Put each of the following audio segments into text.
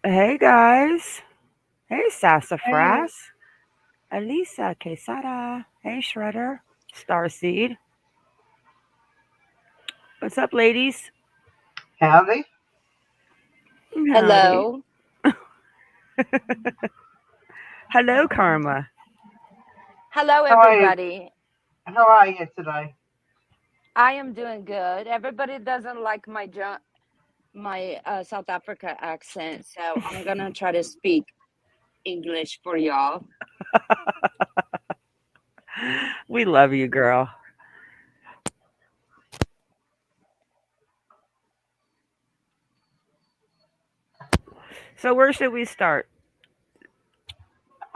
Hey guys. Hey Hey, Sassafras. Elisa Quesada. Hey Shredder. Starseed. What's up, ladies? howdy. Howdy. Hello. Hello, Karma. Hello, How are you? everybody. How are you today? I am doing good. Everybody doesn't like my South Africa accent, so I'm gonna try to speak English for y'all. We love you, girl. So where should we start?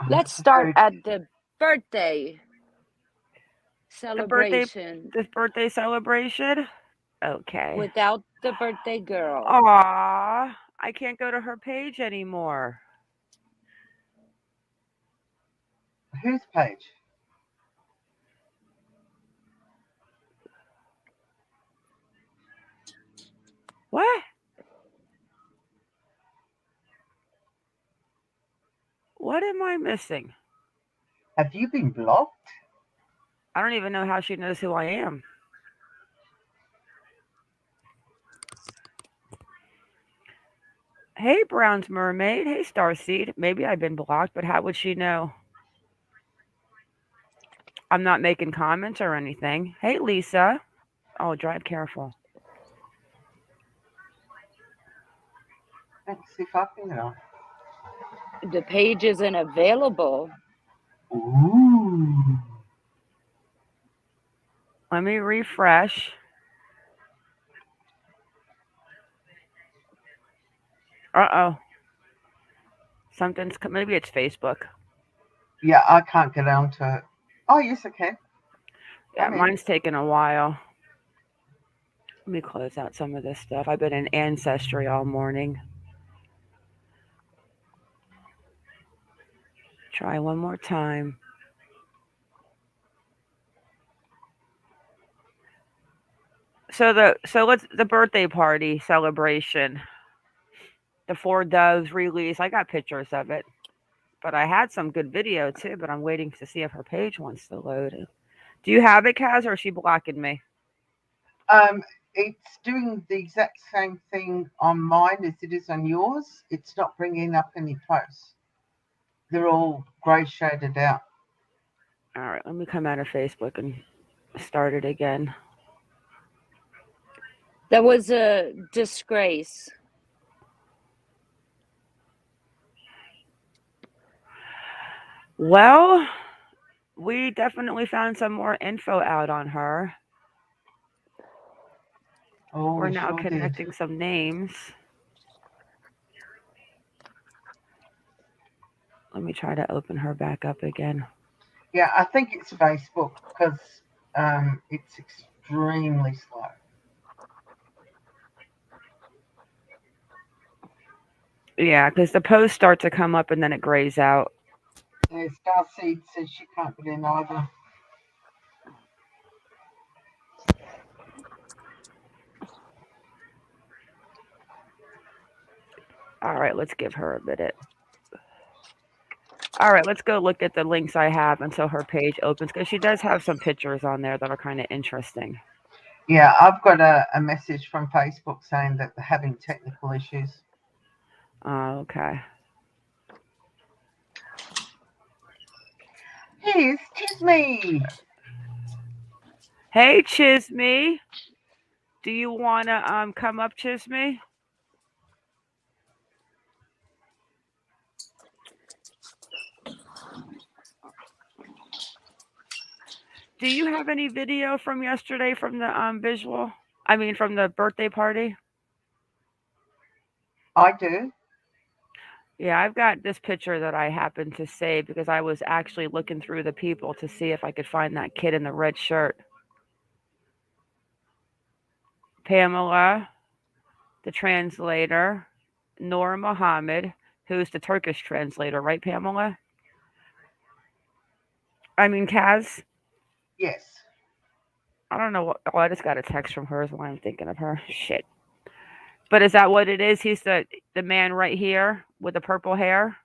Let's start Food. at the birthday The birthday celebration this birthday celebration? Okay. without the birthday girl. Aw. I can't go to her page anymore. Whose page? What? What am I missing? Have you been blocked? I don't even know how she knows who I am. Hey, Brown's Mermaid. Hey, Starseed. Maybe I've been blocked, but how would she know? I'm not making comments or anything. Hey, Lisa. Oh, drive careful. Let's see if I can go. The page isn't available. Ooh. Let me refresh. Uh-oh. Maybe it's Facebook. Yeah, I can't get onto it. Oh, yes, I can. Yeah, I'm in. mine's taking a while. Let me close out some of this stuff. I've been in Ancestry all morning. Try one more time. So let's the birthday party celebration. The Four Doves release. I got pictures of it. But I had some good video too, but I'm waiting to see if her page wants to load. Do you have it, Kaz, or is she blocking me? Um, it's doing the exact same thing on mine as it is on yours. It's not bringing up any posts. They're all grey shaded out. All right, let me come out of Facebook and start it again. That was a disgrace. Well, we definitely found some more info out on her. Oh, We're we now sure did. connecting some names. Let me try to open her back up again. Yeah, I think it's Facebook because it's extremely slow. Yeah, because the posts start to come up and then it grays out. Starseed says she can't get in either. All right, let's give her a minute. All right, let's go look at the links I have until her page opens because she does have some pictures on there that are kind of interesting. Yeah, I've got a message from Facebook saying that they're having technical issues. Okay. Hey, excuse me. Hey, Chisme. Do you want to come up, Chisme? Do you have any video from yesterday from the visual? I mean, from the birthday party? I do. Yeah, I've got this picture that I happened to save because I was actually looking through the people to see if I could find that kid in the red shirt. Pamela, the translator, Noor Muhammad, who's the Turkish translator, right, Pamela? I mean, Kaz. Yes. I don't know what. Oh, I just got a text from her. Is why I'm thinking of her. Shit. But is that what it is? He's the man right here with the purple hair?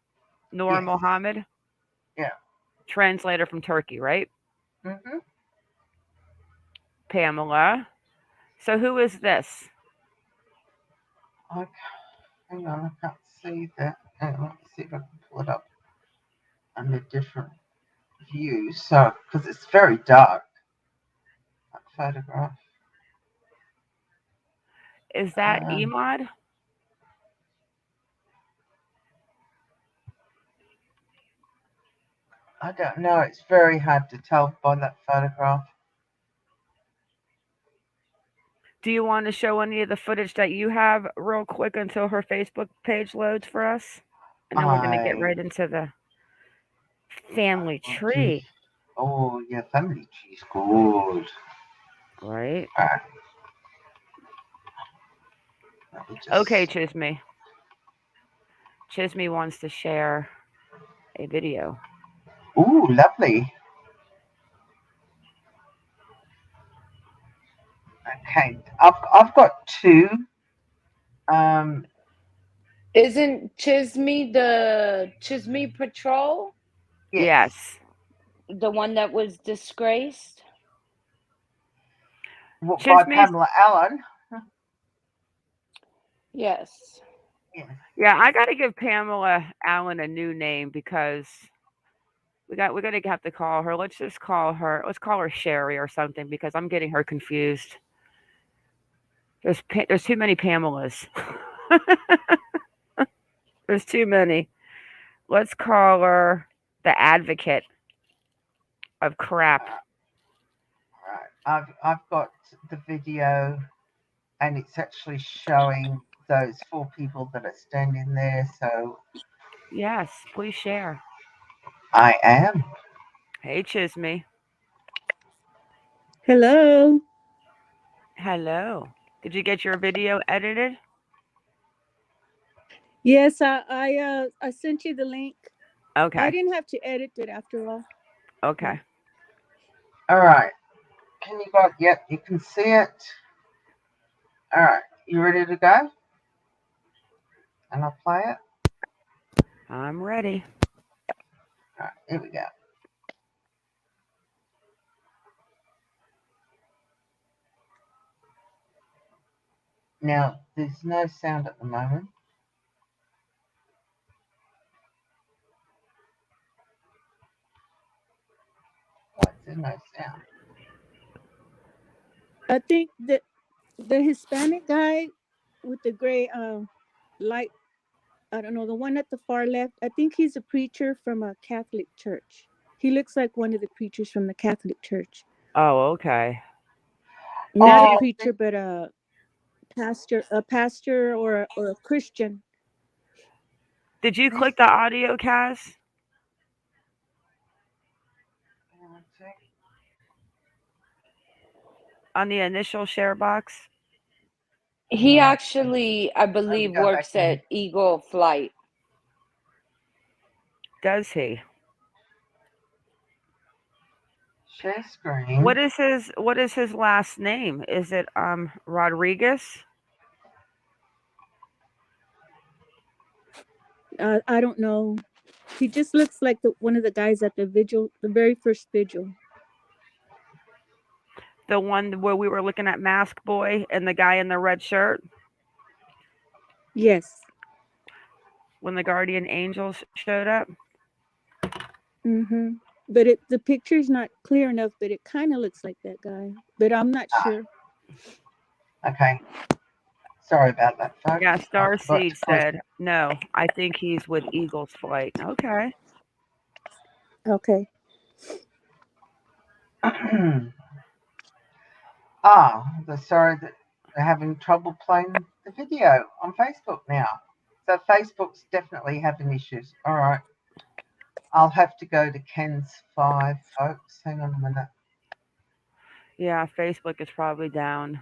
Noor Yes. Mohammed? Yeah. Translator from Turkey, right? Mm-hmm. Pamela. So who is this? Okay. Hang on, I can't see that. Hang on, let me see if I can pull it up on a different view. So, because it's very dark, that photograph. Is that Um, Emad? I don't know. It's very hard to tell by that photograph. Do you want to show any of the footage that you have real quick until her Facebook page loads for us? And then we're going to get I right into the family will do. tree, Oh, yeah, family tree's good. right? Alright, let me Okay, just. Chisme. Chisme wants to share a video. Ooh, lovely. Okay, I've got two. Um, Isn't Chisme the Chisme Patrol yes. Yes. the one that was disgraced? By Chisme's, Pamela Allen. Yes. Yes. yeah, I got to give Pamela Allen a new name because we're gonna have to call her. Let's just call her. Let's call her Sherry or something because I'm getting her confused. There's too many Pamelas. There's too many. Let's call her the advocate of crap. Right. I've got the video, and it's actually showing those four people that are standing there. So Yes, please share. I am. Hey, Chisme. Hello. Hello. Did you get your video edited? Yes, I sent you the link. I Okay. didn't have to edit it after all. Okay. All right. Can you guys? Yep, you can see it. All right. You ready to go? And I'll play it. I'm ready. All right. Here we go. Now, there's no sound at the moment. Why is there no sound? I think that the Hispanic guy with the gray light, I don't know, the one at the far left, I think he's a preacher from a Catholic church. He looks like one of the preachers from the Catholic church. Oh, okay. Not a Oh, preacher, but a pastor or a Christian. Did you this. click the audio, Kaz, on the initial share box? He No. actually, I Let me believe, go back works in. at Eagle Flight. Does he? Share screen. What is his last name? Is it Rodriguez? I don't know. He just looks like one of the guys at the vigil, the very first vigil. The one where we were looking at Mask Boy and the guy in the red shirt Yes. when the guardian angels showed up? Mm-hmm. But the picture's not clear enough, but it kind of looks like that guy. But I'm not sure. Okay. Sorry about that, folks. Yeah, I forgot Starseed to click. said, no, I think he's with Eagles Flight. Okay. Okay. Sorry that they're having trouble playing the video on Facebook now. So Facebook's definitely having issues. All right. I'll have to go to Ken's 5, folks. Hang on a minute. Yeah, Facebook is probably down.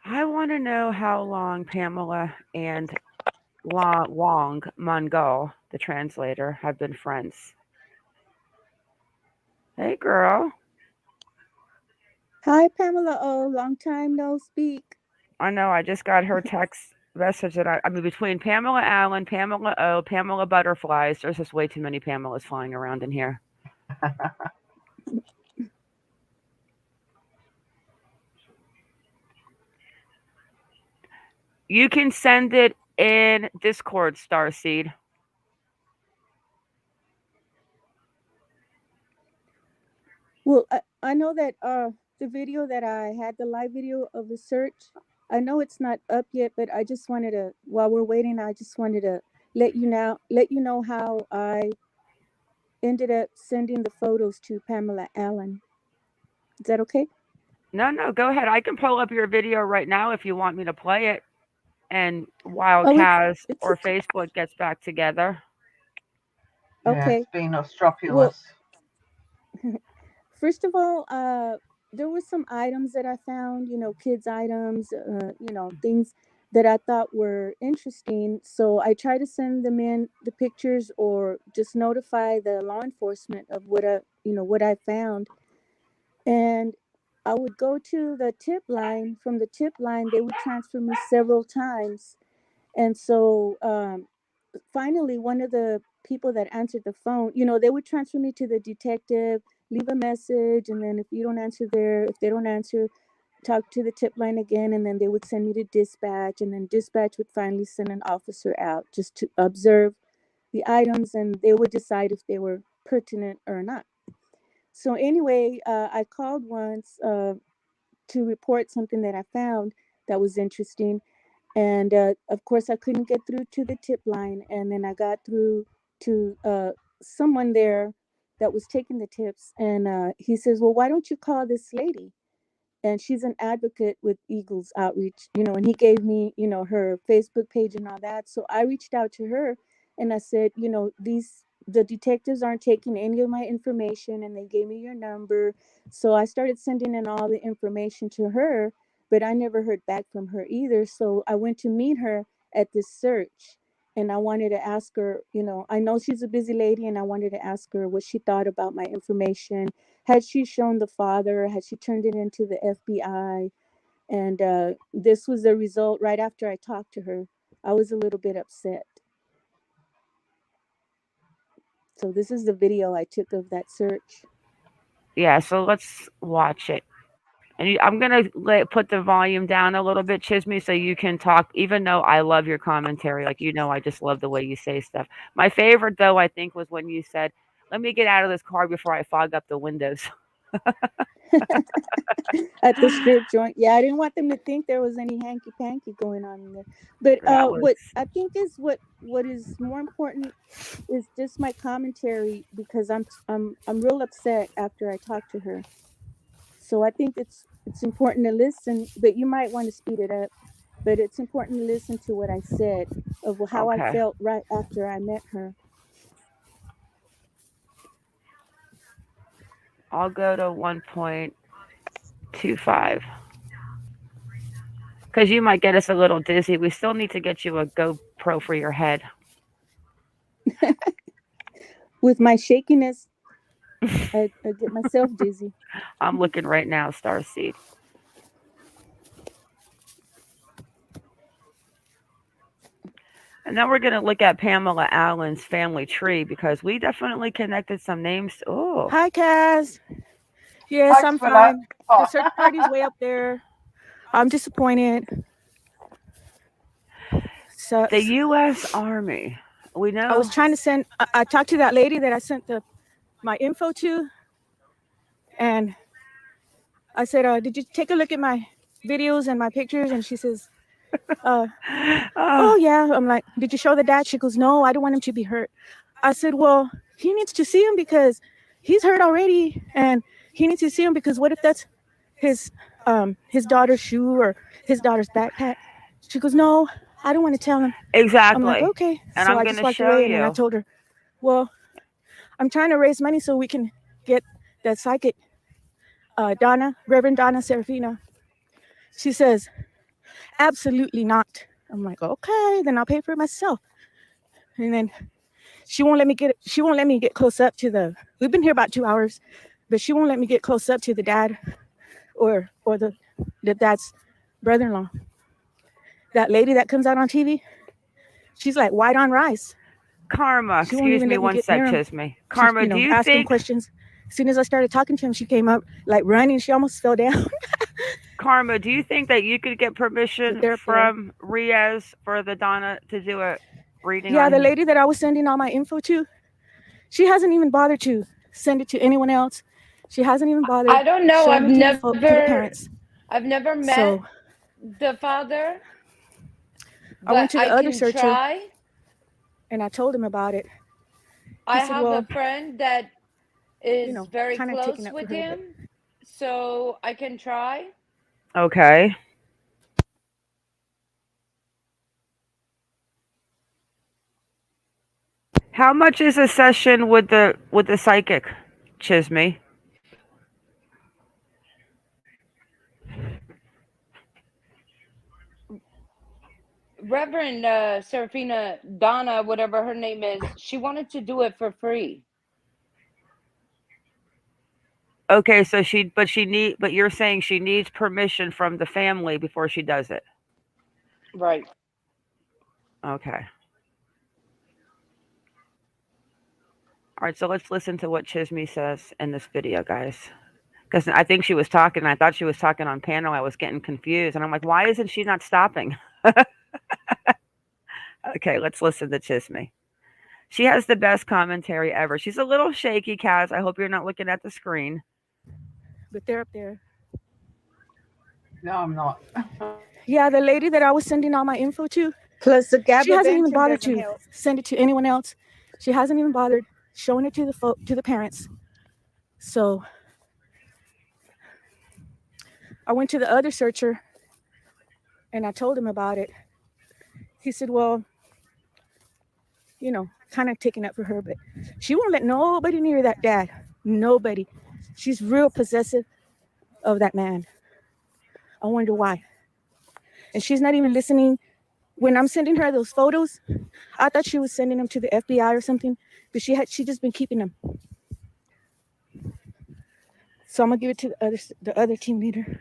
I want to know how long Pamela and Wong Mongol, the translator, have been friends. Hey, girl. Hi, Pamela. Oh, long time no speak. I know. I just got her text message that I mean, between Pamela Allen, Pamela O, Pamela Butterflies, there's just way too many Pamelas flying around in here. You can send it in Discord, Starseed. Well, I know that the video that I had, the live video of the search, I know it's not up yet, but I just wanted to, while we're waiting, I just wanted to let you know how I ended up sending the photos to Pamela Allen. Is that okay? No, go ahead. I can pull up your video right now if you want me to play it. And while Oh, Kaz it's or Facebook gets back together. Yeah, okay. it's been Well, ostropulous. first of all, there were some items that I found, kids items, things that I thought were interesting. So I try to send them in the pictures or just notify the law enforcement of what I found. And I would go to the tip line. From the tip line, they would transfer me several times. And so finally, one of the people that answered the phone, they would transfer me to the detective, leave a message, and then if they don't answer, talk to the tip line again, and then they would send me to dispatch, and then dispatch would finally send an officer out just to observe the items, and they would decide if they were pertinent or not. So anyway, I called once to report something that I found that was interesting. And of course, I couldn't get through to the tip line. And then I got through to someone there that was taking the tips. And he says, well, why don't you call this lady? And she's an advocate with Eagles Outreach, and he gave me, her Facebook page and all that. So I reached out to her and I said, the detectives aren't taking any of my information, and they gave me your number. So I started sending in all the information to her, but I never heard back from her either. So I went to meet her at this search, and I wanted to ask her, I know she's a busy lady, and I wanted to ask her what she thought about my information. Had she shown the father? Had she turned it into the FBI? And this was the result right after I talked to her. I was a little bit upset. So this is the video I took of that search. Yeah, so let's watch it. And I'm gonna put the volume down a little bit, Chisme, so you can talk. Even though I love your commentary, like I just love the way you say stuff. My favorite, though, I think, was when you said, "Let me get out of this car before I fog up the windows." At the strip joint. Yeah, I didn't want them to think there was any hanky panky going on in there. But That was what I think is what is more important is just my commentary, because I'm real upset after I talked to her. So I think it's important to listen, but you might want to speed it up. But it's important to listen to what I said of how I okay. felt right after I met her. I'll go to 1.25 because you might get us a little dizzy. We still need to get you a GoPro for your head. With my shakiness, I get myself dizzy. I'm looking right now, Starseed. And then we're going to look at Pamela Allen's family tree because we definitely connected some names. Oh, Hi, Kaz. Yes, Hi, I'm sweetheart. fine. The search party's way up there. I'm disappointed. Sucks. the U.S. Army. We know. I was trying to send. I talked to that lady that I sent my info to, and I said, "Did you take a look at my videos and my pictures?" And she says, "Oh yeah." I'm like, "Did you show the dad?" She goes, "No, I don't want him to be hurt." I said, "Well, he needs to see him because he's hurt already, and he needs to see him because what if that's his daughter's shoe or his daughter's backpack?" She goes, "No, I don't want to tell him." Exactly. I'm like, "Okay." And So I'm I going just to walked show away, you. and then I told her, "Well, I'm trying to raise money so we can get that psychic, Reverend Donna Serafina." She says, "Absolutely not." I'm like, "Okay, then I'll pay for it myself." And then she won't let me get close up to the. We've been here about 2 hours. but she won't let me get close up to the dad or the dad's brother-in-law. That lady that comes out on TV, she's like white on rice. Karma, She won't excuse even me let me one get sec, near him. Chisme. She's, Karma, do you asking think questions. As soon as I started talking to him, she came up like running. She almost fell down. Karma, do you think that you could get permission But they're up there. from Riaz for the Donna to do a reading Yeah, on the him? lady that I was sending all my info to, she hasn't even bothered to send it to anyone else. She hasn't even bothered. I don't know. I've never, to the parents. I've never met So the father. I went to the I other can searcher, try. and I told him about it. I said, have well, a friend that is very kinda close taking up with for her, him, so I can try. Okay. How much is a session with the psychic, Chisme? Reverend Serafina Donna, whatever her name is, she wanted to do it for free. Okay, so but you're saying she needs permission from the family before she does it. Right. Okay. All right, so let's listen to what Chisme says in this video, guys. Because I think she was talking. I thought she was talking on panel. I was getting confused, and I'm like, why isn't she not stopping? Okay, let's listen to Chisme. She has the best commentary ever. She's a little shaky, Kaz. I hope you're not looking at the screen. But they're up there. No, I'm not. Yeah, the lady that I was sending all my info to, Plus the she hasn't even gabapentin bothered doesn't to help. send it to anyone else. She hasn't even bothered showing it to the parents. So I went to the other searcher, and I told him about it. He said, well, kind of taking up for her, but she won't let nobody near that dad. Nobody. She's real possessive of that man. I wonder why. And she's not even listening. When I'm sending her those photos, I thought she was sending them to the FBI or something, but she just been keeping them. So I'm gonna give it to the other team leader.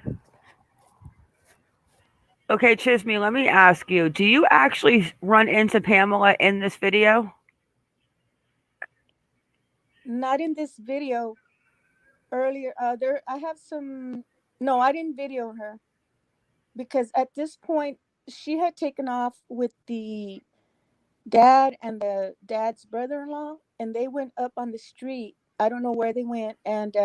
Okay, Chisme, let me ask you, do you actually run into Pamela in this video? Not in this video. Earlier, I have some. No, I didn't video her because at this point she had taken off with the dad and the dad's brother-in-law, and they went up on the street. I don't know where they went, and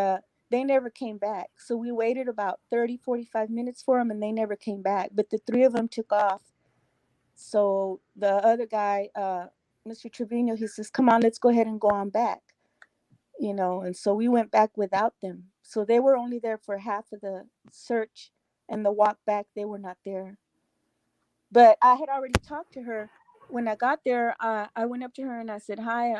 they never came back. So we waited about 30-45 minutes for them, and they never came back. But the three of them took off. So the other guy, Mr. Trevino, he says, come on, let's go ahead and go on back. And so we went back without them. So they were only there for half of the search, and the walk back, they were not there. But I had already talked to her. When I got there, I went up to her and I said, hi,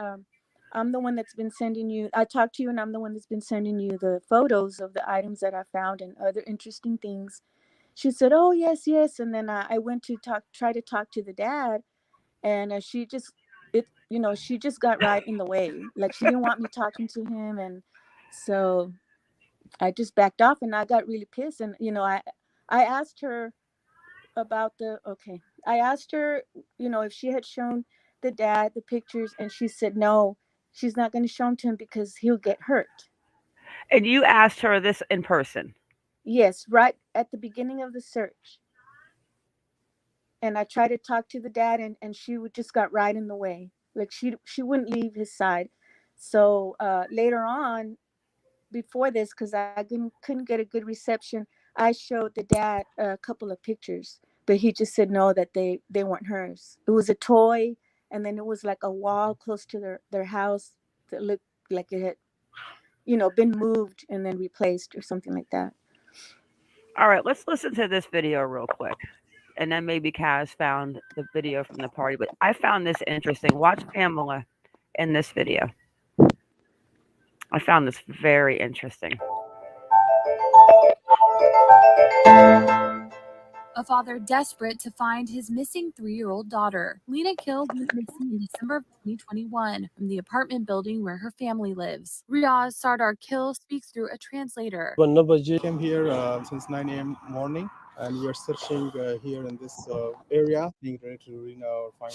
I'm the one that's been sending you, I talked to you, and I'm the one that's been sending you the photos of the items that I found and other interesting things. She said, oh, yes, yes. And then I went to try to talk to the dad, and she just got right in the way. Like, she didn't want me talking to him. And so I just backed off, and I got really pissed. And, I asked her I asked her, if she had shown the dad the pictures, and she said, no, she's not going to show them to him because he'll get hurt. And you asked her this in person? Yes, right at the beginning of the search. And I tried to talk to the dad, and she just got right in the way. Like, she wouldn't leave his side. So later on, before this, because I couldn't get a good reception, I showed the dad a couple of pictures, but he just said no, that they weren't hers. It was a toy, and then it was like a wall close to their house that looked like it had, been moved and then replaced or something like that. All right, let's listen to this video real quick. And then maybe Kaz found the video from the party. But I found this interesting. Watch Pamela in this video. I found this very interesting. A father desperate to find his missing 3-year-old daughter. Lina Khil went missing in December of 2021 from the apartment building where her family lives. Linas Sardar Khil speaks through a translator. Came here since 9 a.m. morning, and we are searching here in this area, being ready to or find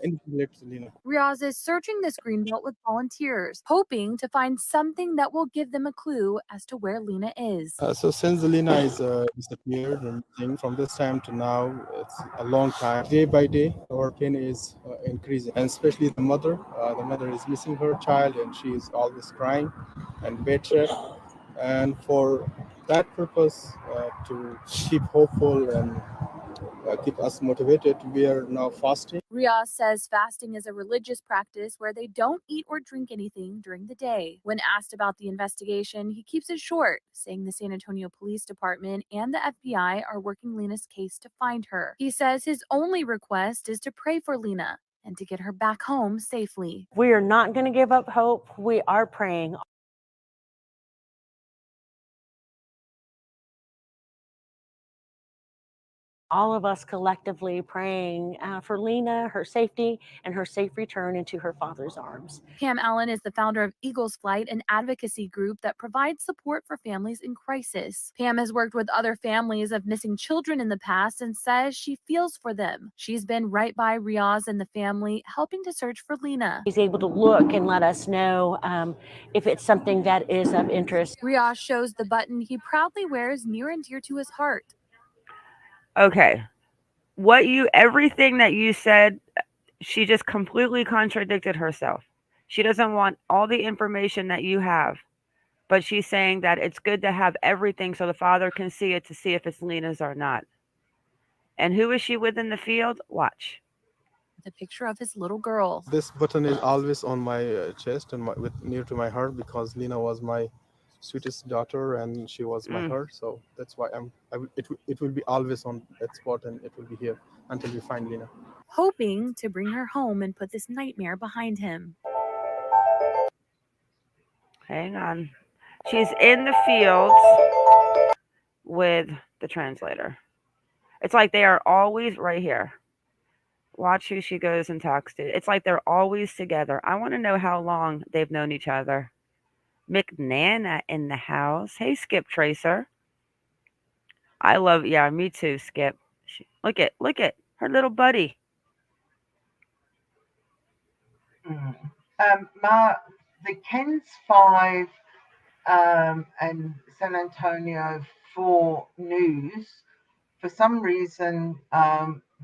anything related to Lina. Riaz is searching this greenbelt with volunteers, hoping to find something that will give them a clue as to where Lina is. So since Lina is disappeared and missing, from this time to now, it's a long time. Day by day, our pain is increasing, and especially the mother. The mother is missing her child, and she is always crying and bedridden. And for that purpose, to keep hopeful and keep us motivated, we are now fasting. Riaz says fasting is a religious practice where they don't eat or drink anything during the day. When asked about the investigation, he keeps it short, saying the San Antonio Police Department and the FBI are working Lina's case to find her. He says his only request is to pray for Lina and to get her back home safely. We are not going to give up hope. We are praying. All of us collectively praying for Lina, her safety, and her safe return into her father's arms. Pam Allen is the founder of Eagles Flight, an advocacy group that provides support for families in crisis. Pam has worked with other families of missing children in the past and says she feels for them. She's been right by Riaz and the family, helping to search for Lina. He's able to look and let us know if it's something that is of interest. Riaz shows the button he proudly wears near and dear to his heart. Okay. Everything that you said, she just completely contradicted herself. She doesn't want all the information that you have, but she's saying that it's good to have everything so the father can see it to see if it's Lina's or not. And who is she with in the field? Watch. The picture of his little girl. This button is always on my chest and near to my heart, because Lina was my sweetest daughter and she was my heart. So that's why it will be always on that spot, and it will be here until we find Lina. Hoping to bring her home and put this nightmare behind him. Hang on. She's in the fields with the translator. It's like they are always right here. Watch who she goes and talks to. It's like they're always together. I want to know how long they've known each other. McNana in the house. Hey, Skip Tracer. I love, yeah, me too, Skip. Look at her little buddy. The Kens 5 and San Antonio 4 news, for some reason,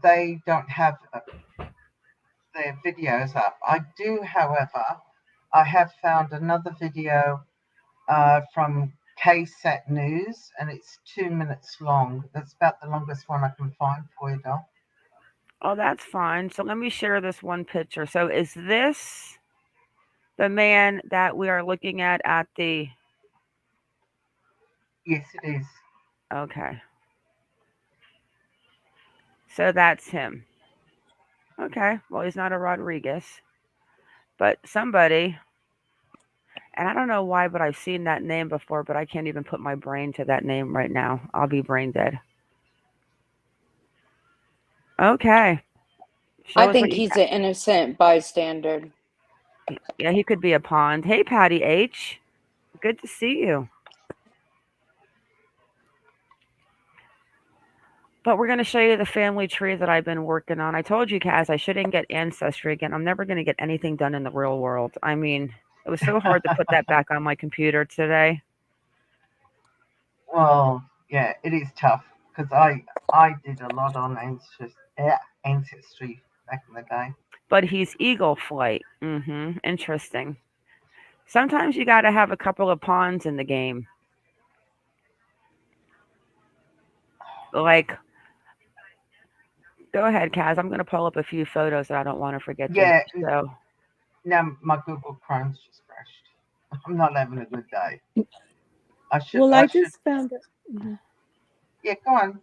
they don't have their videos up. I do, however, I have found another video from KSAT News, and it's 2 minutes long. That's about the longest one I can find for you, doll. Oh, that's fine. So let me share this one picture. So is this the man that we are looking at the... Yes, it is. Okay. So that's him. Okay. Well, he's not a Rodriguez, but somebody... And I don't know why, but I've seen that name before, but I can't even put my brain to that name right now. I'll be brain dead. Okay. I think he's an innocent bystander. Yeah, he could be a pond. Hey, Patty H. Good to see you. But we're going to show you the family tree that I've been working on. I told you, Kaz, I shouldn't get Ancestry again. I'm never going to get anything done in the real world. I mean, it was so hard to put that back on my computer today. Well, yeah, it is tough, because I did a lot on Ancestry back in the day. But he's Eagle Flight. Interesting. Sometimes you got to have a couple of pawns in the game. Like, go ahead, Kaz. I'm going to pull up a few photos that I don't want to forget. Yeah. So now my Google Chrome's just crashed. I'm not having a good day. I just found out. Yeah, go on.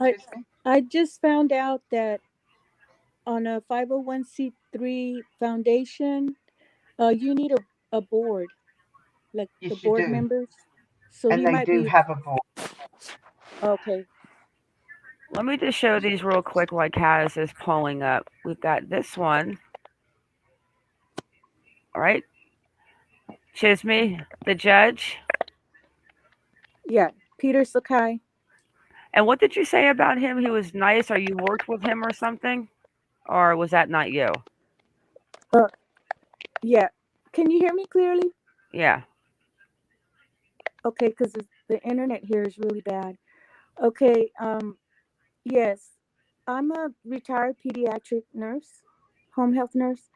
I just found out that on a 501c3 foundation, you need a board, like the board members. So and they do have a board. Okay. Let me just show these real quick while Kaz is pulling up. We've got this one. All right. Chisme, the judge. Yeah, Peter Sakai. And what did you say about him? He was nice, or you worked with him or something? Or was that not you? Yeah. Can you hear me clearly? Yeah. Okay, because the internet here is really bad. Okay. Yes, I'm a retired pediatric nurse, home health nurse,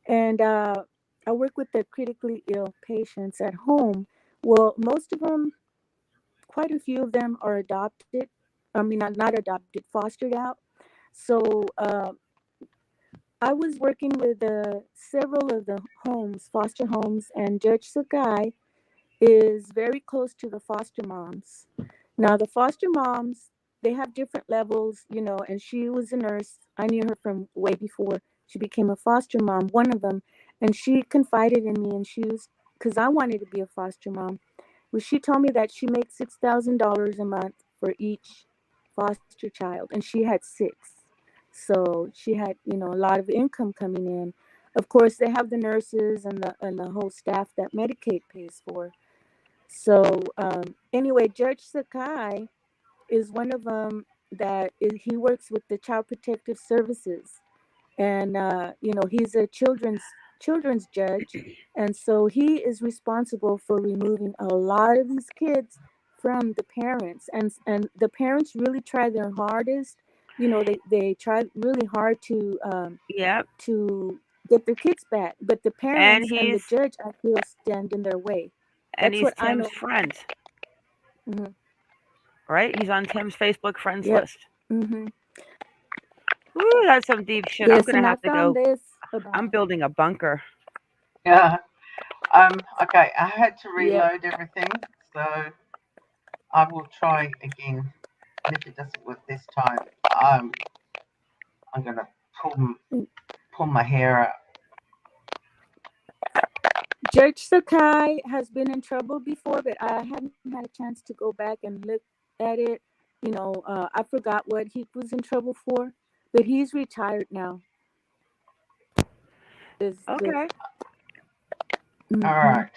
and I work with the critically ill patients at home. Well, most of them, quite a few of them are adopted. I mean, not adopted, fostered out. So I was working with several of the homes, foster homes, and Judge Sakai is very close to the foster moms. Now, the foster moms, they have different levels, and she was a nurse. I knew her from way before she became a foster mom, one of them. And she confided in me, and because I wanted to be a foster mom. Well, she told me that she makes $6,000 a month for each foster child, and she had 6. So she had, a lot of income coming in. Of course, they have the nurses and the whole staff that Medicaid pays for. So anyway, Judge Sakai is one of them he works with the Child Protective Services, and he's a children's judge, and so he is responsible for removing a lot of these kids from the parents, and the parents really try their hardest. They try really hard Yep. to get their kids back, but the parents and the judge, I feel, stand in their way. And That's he's what I know. Tim's friend. Mm-hmm. Right? He's on Tim's Facebook friends Yep. list. Mm-hmm. Ooh, that's some deep shit. Yes, I'm gonna and have I to found go. this I'm building a bunker. Yeah. Okay, I had to Yep. reload everything, so I will try again. And if it doesn't work this time, I'm gonna pull my hair out. Judge Sakai has been in trouble before, but I hadn't had a chance to go back and look at it. I forgot what he was in trouble for, but he's retired now. Okay. All right.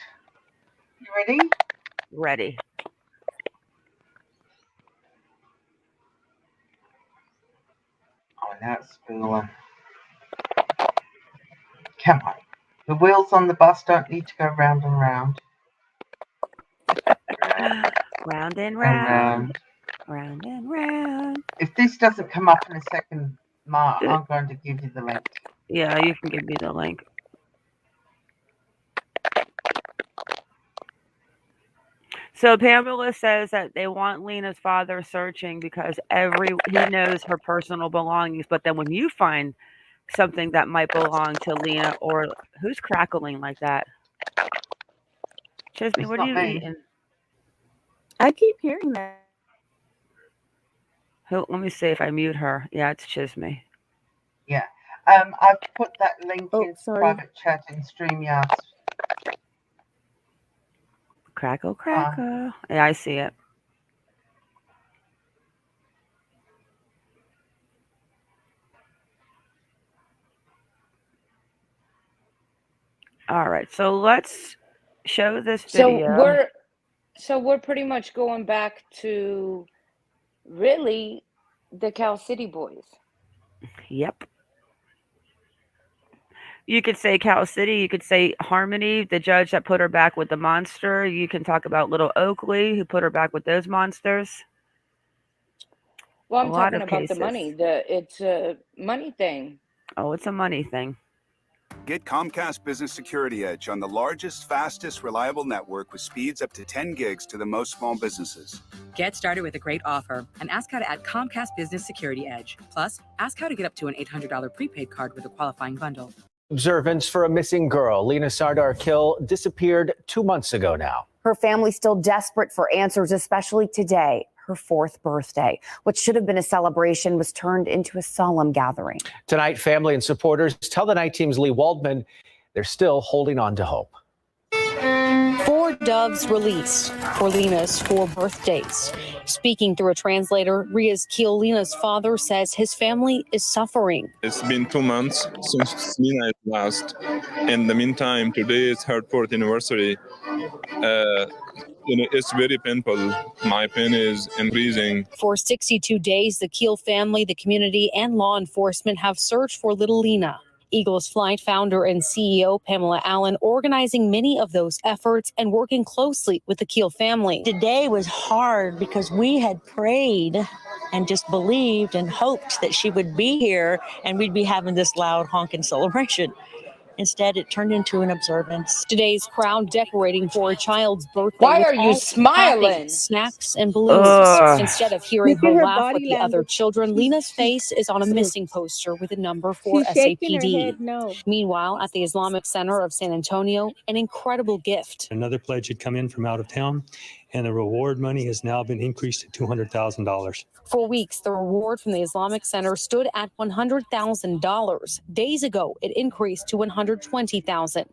You ready? Ready. Oh, now it's spooling. Come on. The wheels on the bus don't need to go round and round. Round and round. Round. Round and round. If this doesn't come up in a second, Ma, I'm going to give you the link. Yeah, you can give me the link. So Pamela says that they want Lina's father searching because he knows her personal belongings. But then when you find something that might belong to Lina, or who's crackling like that? Chisme, what are you eating? I keep hearing that. Let me see if I mute her. Yeah, it's Chisme. Yeah. I've put that link in private chat in StreamYard. Crackle, crackle. Yeah, I see it. All right, so let's show this video. So we're pretty much going back to really the Cal City boys. Yep. You could say Cal City. You could say Harmony, the judge that put her back with the monster. You can talk about Little Oakley, who put her back with those monsters. Well, I'm talking about the money. It's a money thing. Oh, it's a money thing. Get Comcast Business Security Edge on the largest, fastest, reliable network with speeds up to 10 gigs to the most small businesses. Get started with a great offer and ask how to add Comcast Business Security Edge. Plus, ask how to get up to an $800 prepaid card with a qualifying bundle. Observance for a missing girl. Lina Sardar Khil disappeared 2 months ago now. Her family's still desperate for answers, especially today, her 4th birthday. What should have been a celebration was turned into a solemn gathering. Tonight, family and supporters tell the night team's Lee Waldman they're still holding on to hope. 4 4 doves released for Lina's 4 birthdays. Speaking through a translator, Lina's father says his family is suffering. It's been 2 months since Lina is last. In the meantime, today is her 4th anniversary. It's very painful. My pain is increasing. For 62 days, the Khil family, the community, and law enforcement have searched for little Lina. Eagles Flight founder and CEO Pamela organizing many of those efforts and working closely with the Khil family. Today was hard because we had prayed and just believed and hoped that she would be here and we'd be having this loud honking celebration. Instead, it turned into an observance. Today's crowd decorating for a child's birthday. Why with are you all smiling? happy, snacks and balloons. Ugh. Instead of hearing Look at her her laugh with body the other language. children, Lina's face is on a she's- missing poster with a number for She's shaking her SAPD. head no. Meanwhile, at the Islamic Center of San Antonio, an incredible gift. Another pledge had come in from out of town, and the reward money has now been increased to $200,000. For weeks, the reward from the Islamic Center stood at $100,000. Days ago, it increased to $120,000.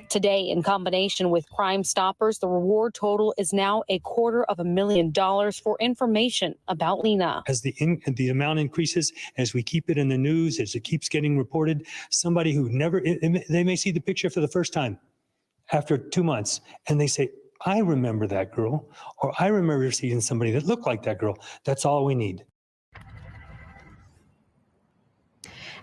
Today, in combination with Crime Stoppers, the reward total is now $250,000 for information about Lina. As the amount increases, as we keep it in the news, as it keeps getting reported, somebody who they may see the picture for the first time after 2 months, and they say, I remember that girl, or I remember seeing somebody that looked like that girl. That's all we need.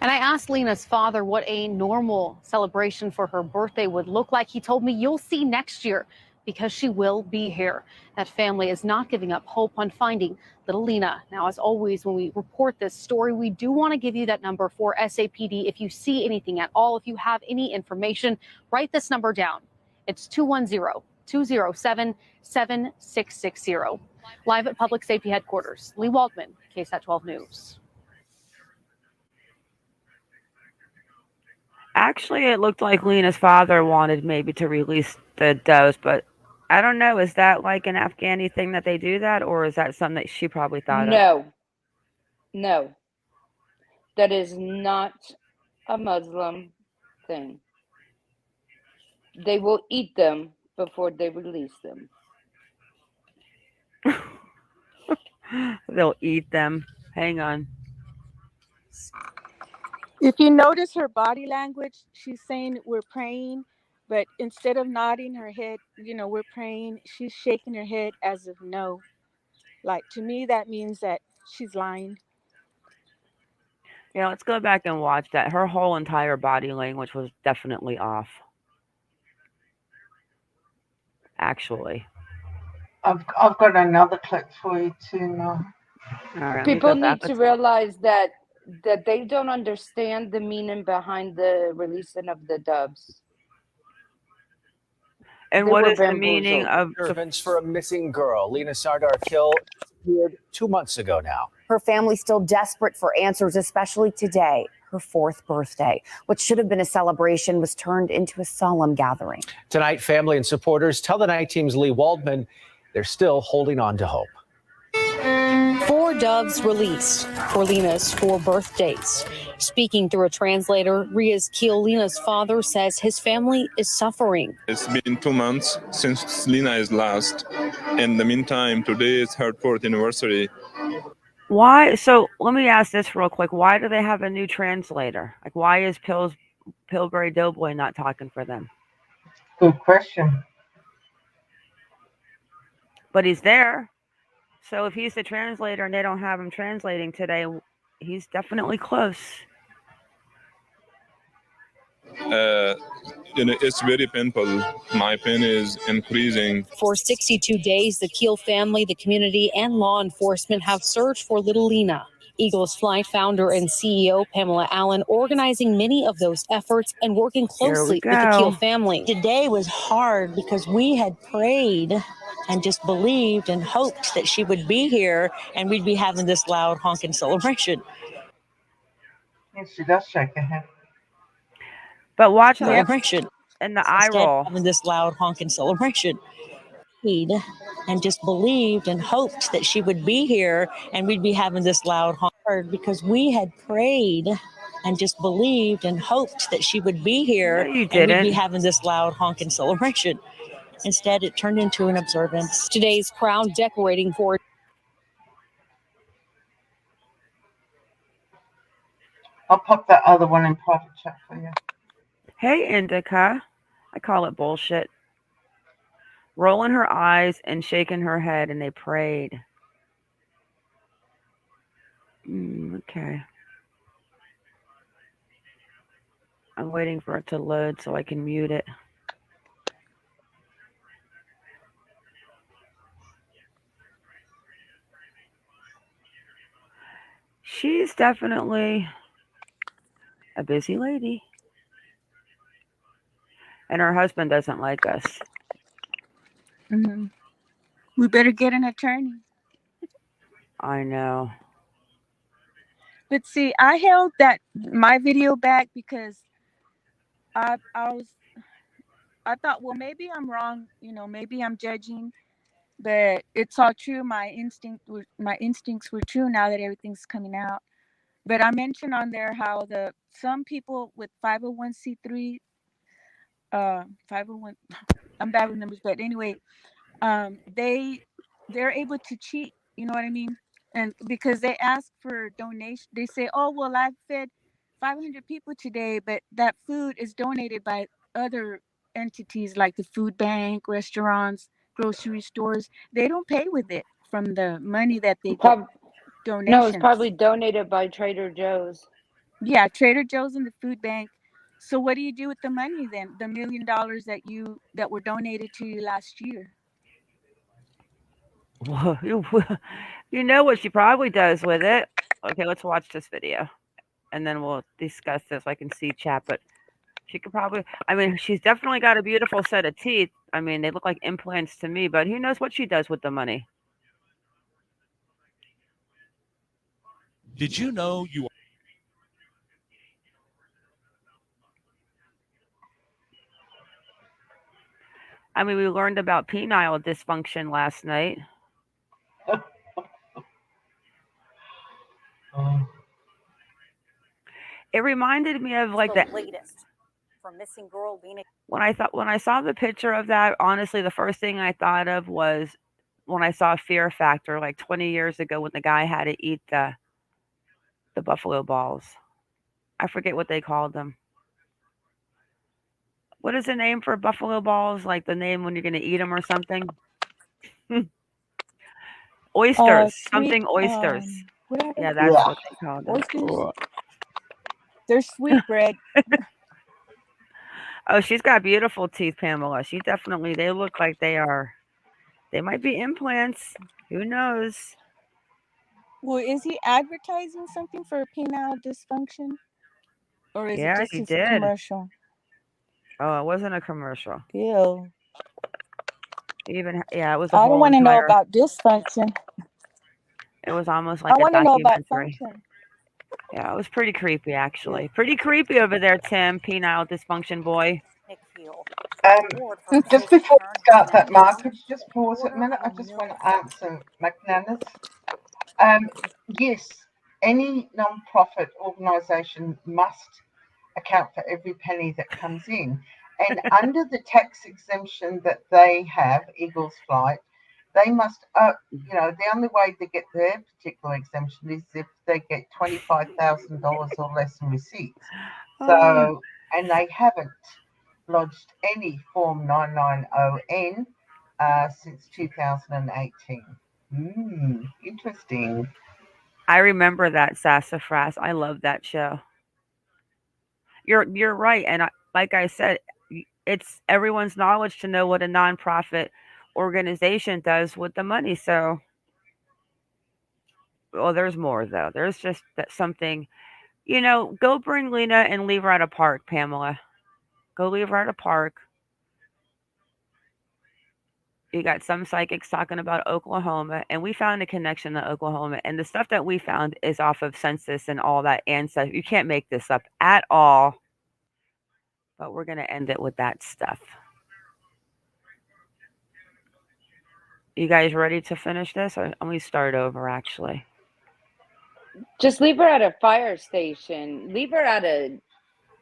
And I asked Lina's father what a normal celebration for her birthday would look like. He told me, you'll see next year, because she will be here. That family is not giving up hope on finding little Lina. Now, as always, when we report this story, we do want to give you that number for SAPD. If you see anything at all, if you have any information, write this number down. It's 210-207-7660. Live at Public Safety Headquarters, Lee Waldman, KSAT 12 News. Actually, it looked like Lina's father wanted maybe to release the doves, but I don't know. Is that like an Afghani thing that they do that, or is that something that she probably thought of? No. That is not a Muslim thing. They will eat them before they release them. They'll eat them. Hang on. If you notice her body language, she's saying we're praying, but instead of nodding her head, we're praying, she's shaking her head as if no. Like, to me, that means that she's lying. Yeah, let's go back and watch that. Her whole entire body language was definitely off. Actually. I've got another clip for you too, Mel. All right, People need to realize that they don't understand the meaning behind the releasing of the doves. And They what were is the meaning of Observance for a missing girl. Lina Sardar Khil disappeared 2 months ago now. Her family still desperate for answers, especially today, her 4th birthday. What should have been a celebration was turned into a solemn gathering. Tonight, family and supporters tell the night team's Lee Waldman they're still holding on to hope. 4 doves released for Lina's 4 birthdays. Speaking through a translator, Lina's father says his family is suffering. It's been 2 months since Lina is last. In the meantime, today is her 4th anniversary. why? So let me ask this real quick. Why do they have a new translator? Like, why is Pillsbury Doughboy not talking for them? Good question. But he's there. So if he's the translator and they don't have him translating today, he's definitely close. It's very painful. My pain is increasing. For 62 days, the Khil family, the community, and law enforcement have searched for little Lina. Eagles Flight founder and CEO Pamela organizing many of those efforts and working closely with the Khil family. Today was hard because we had prayed and just believed and hoped that she would be here and we'd be having this loud honking celebration. Yes, she does shake her head. But watch celebration and the eye Instead, roll. having this loud honking celebration. And just believed and hoped that she would be here and we'd be having this loud honk because we had prayed and just believed and hoped that she would be here No, you and we'd be didn't. having this loud honking celebration. Instead, it turned into an observance. Today's crown decorating for I'll pop that other one in private chat for you. Hey, Indica. I call it bullshit. Rolling her eyes and shaking her head, and they prayed. Okay. I'm waiting for it to load so I can mute it. She's definitely a busy lady. And her husband doesn't like us. Mm-hmm. We better get an attorney. I know. But see, I held my video back because I thought, well, maybe I'm wrong. Maybe I'm judging, but it's all true. My instincts were true now that everything's coming out. But I mentioned on there how some people with 501c3, 501, I'm bad with numbers, but anyway, they're able to cheat. You know what I mean? And because they ask for donation, they say, "Oh, well, I've fed 500 people today, but that food is donated by other entities like the food bank, restaurants, grocery stores. They don't pay with it from the money that they get donations." No, it's probably donated by Trader Joe's. Yeah, Trader Joe's and the food bank. So what do you do with the money then? The $1 million that were donated to you last year? You know what she probably does with it. Okay, let's watch this video. And then we'll discuss this. I can see chat, but she could probably, she's definitely got a beautiful set of teeth. They look like implants to me, but who knows what she does with the money. Did you know you we learned about penile dysfunction last night. It reminded me of like the latest from missing girl Lina. When I saw the picture of that, honestly, the first thing I thought of was when I saw Fear Factor like 20 years ago when the guy had to eat the buffalo balls. I forget what they called them. What is the name for buffalo balls? Like the name when you're going to eat them or something? Oysters. Something oysters. Yeah, that's what they called them. Oysters. They're sweetbread. Oh, she's got beautiful teeth, Pamela. They look like they might be implants. Who knows? Well, is he advertising something for penile dysfunction? Or is it just his commercial? Oh, it wasn't a commercial. Ew. It was I don't want to know about dysfunction. It was almost like I want to know about function. Yeah, it was pretty creepy, actually. Yeah. Pretty creepy over there, Tim, penile dysfunction boy. Just before we start that, Mark, could you just pause it a minute? I just want to answer McNanus. Yes, any non-profit organisation must account for every penny that comes in. And under the tax exemption that they have, Eagles Flight, they must, the only way they get their particular exemption is if they get $25,000 or less in receipts. So, and they haven't lodged any Form 990N since 2018. Interesting. I remember that Sassafras. I love that show. You're right, and like I said, it's everyone's knowledge to know what a nonprofit organization does with the money. So, well, there's more though. There's just that something, go bring Lina and leave her at a park, Pamela. Go leave her at a park. You got some psychics talking about Oklahoma, and we found a connection to Oklahoma. And the stuff that we found is off of census and all that ancestry. You can't make this up at all. But we're going to end it with that stuff. You guys ready to finish this? Or let me start over, actually. Just leave her at a fire station. Leave her at a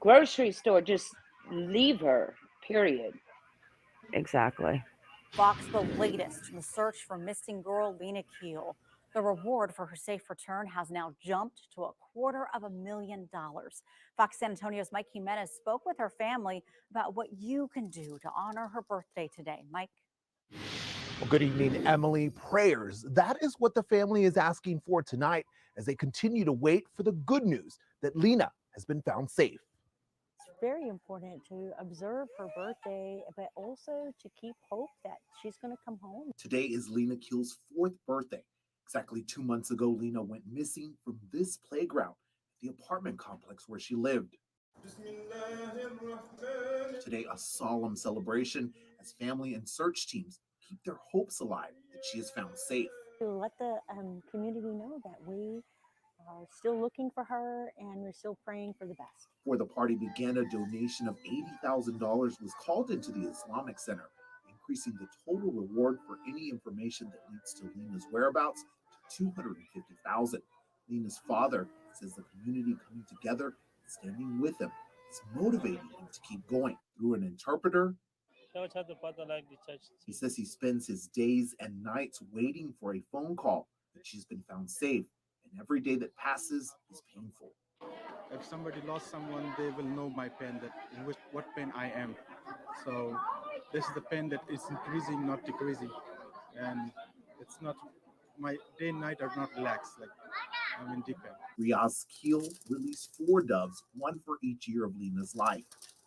grocery store. Just leave her, period. Exactly. Fox, the latest in the search for missing girl Lina Khil. The reward for her safe return has now jumped to $250,000. Fox San Antonio's Mike Jimenez spoke with her family about what you can do to honor her birthday today. Mike. Well, good evening, Emily. Prayers. That is what the family is asking for tonight as they continue to wait for the good news that Lina has been found safe. It's very important to observe her birthday, but also to keep hope that she's going to come home. Today is Lina Khil's 4th birthday. Exactly 2 months ago, Lina went missing from this playground, the apartment complex where she lived. Today, a solemn celebration as family and search teams keep their hopes alive that she is found safe. To let the community know that we are still looking for her and we're still praying for the best. Before the party began, a donation of $80,000 was called into the Islamic Center, increasing the total reward for any information that leads to Lina's whereabouts to $250,000. Lina's father says the community coming together and standing with him is motivating him to keep going. Through an interpreter, he says he spends his days and nights waiting for a phone call that she's been found safe, and every day that passes is painful. If somebody lost someone, they will know my pain, that in what pain I am. So this is the pain that is increasing, not decreasing, and it's not, my day and night are not relaxed. Like I'm in deep pain. Riaz Khil released 4 doves, 1 for each year of Lina's life.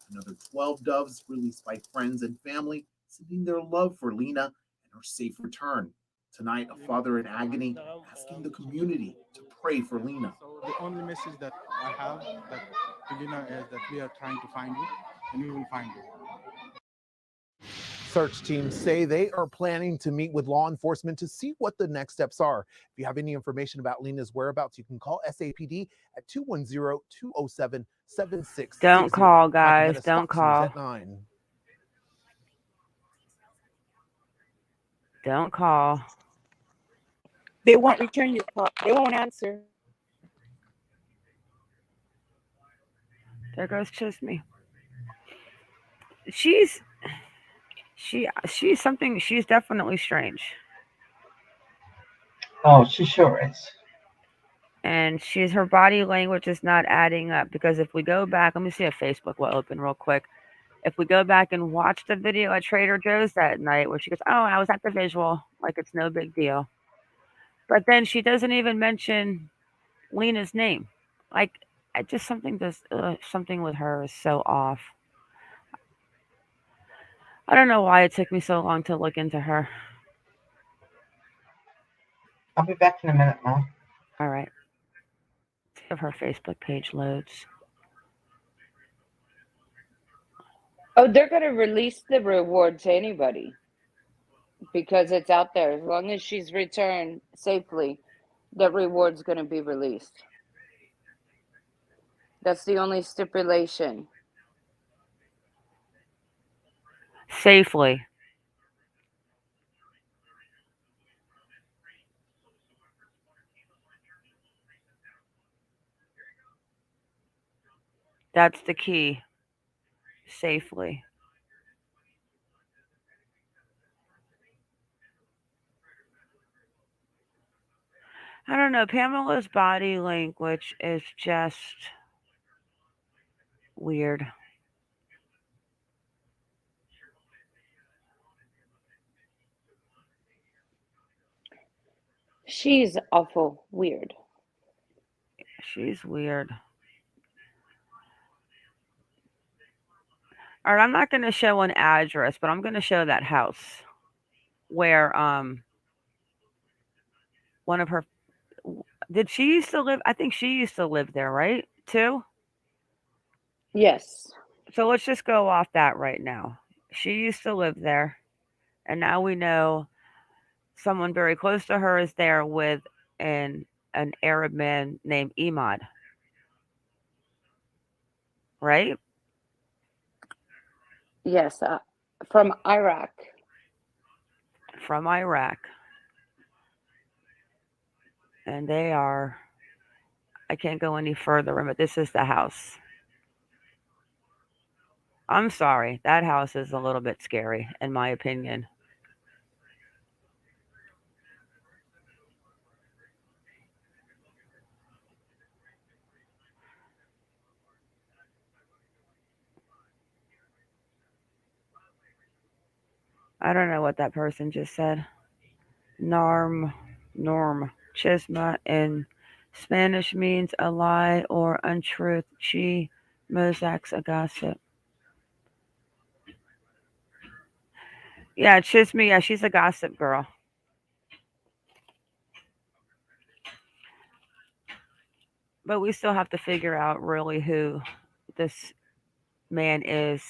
Another 12 doves released by friends and family, sending their love for Lina and her safe return. Tonight, a father in agony asking the community to pray for Lina. So the only message that I have that to Lina is that we are trying to find you, and we will find you. Search teams say they are planning to meet with law enforcement to see what the next steps are. If you have any information about Lina's whereabouts, you can call SAPD at 210-207-7660. Don't call, guys. Don't call. At 9. Don't call. They won't return your call. They won't answer. There goes Chisme. She's something. She's definitely strange. Oh, she sure is. And her body language is not adding up, because if we go back, let me see if Facebook will open real quick. If we go back and watch the video at Trader Joe's that night where she goes, "Oh, I was at the visual," like it's no big deal. But then she doesn't even mention Lina's name. Like, something with her is so off. I don't know why it took me so long to look into her. I'll be back in a minute, Mom. All right. See if her Facebook page loads. Oh, they're going to release the reward to anybody because it's out there. As long as she's returned safely, the reward's going to be released. That's the only stipulation. Safely. That's the key. Safely. I don't know. Pamela's body language is just weird. She's awful weird. She's weird. All right, I'm not going to show an address, but I'm going to show that house where one of her, did she used to live? I think she used to live there, right? Too? Yes. So let's just go off that right now. She used to live there, and now we know someone very close to her is there with an Arab man named Imad. Right? Yes, from Iraq. From Iraq. And they are, I can't go any further, but this is the house. I'm sorry. That house is a little bit scary, in my opinion. I don't know what that person just said. Norm, chisma in Spanish means a lie or untruth. She, Mozak's a gossip. Yeah, chisma. Yeah, she's a gossip girl. But we still have to figure out really who this man is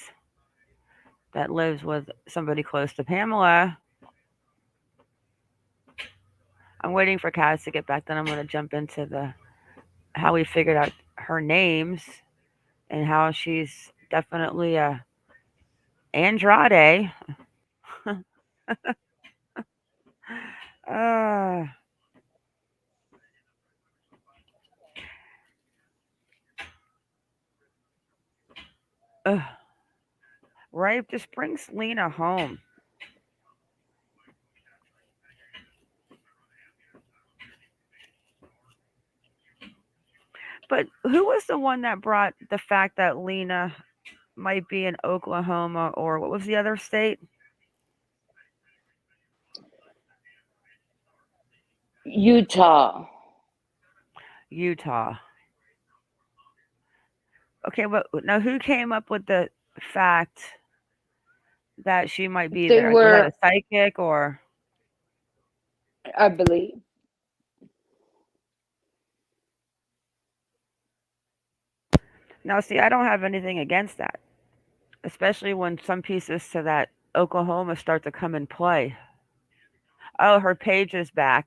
that lives with somebody close to Pamela. I'm waiting for Kaz to get back. Then I'm going to jump into the how we figured out her names and how she's definitely a Andrade. uh, ugh. Right, just brings Lina home. But who was the one that brought the fact that Lina might be in Oklahoma or what was the other state? Utah. Utah. Okay, but now who came up with the fact that she might be They there? Was that were, a psychic or? I believe. Now, see, I don't have anything against that, especially when some pieces to that Oklahoma start to come in play. Oh, her page is back.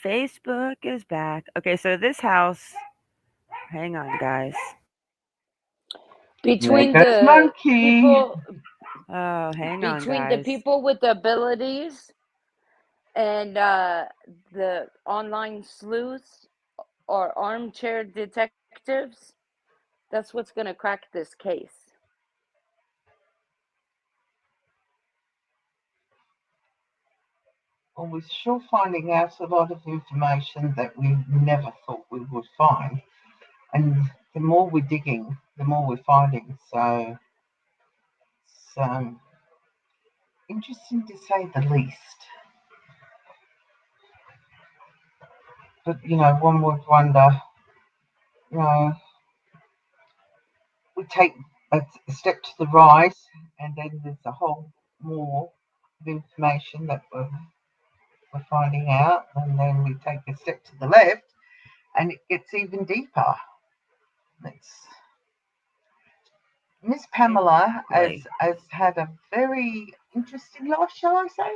Facebook is back. Okay, so this house, hang on, guys. There Between goes the Monkey. people, Oh, hang on, between the guys. people with abilities and the online sleuths or armchair detectives, that's what's going to crack this case. Well, we're sure finding out a lot of information that we never thought we would find. And the more we're digging, the more we're finding. So it's interesting to say the least. But, one would wonder, we take a step to the right and then there's a whole more of information that we're finding out. And then we take a step to the left and it gets even deeper. Miss Pamela has had a very interesting life, shall I say?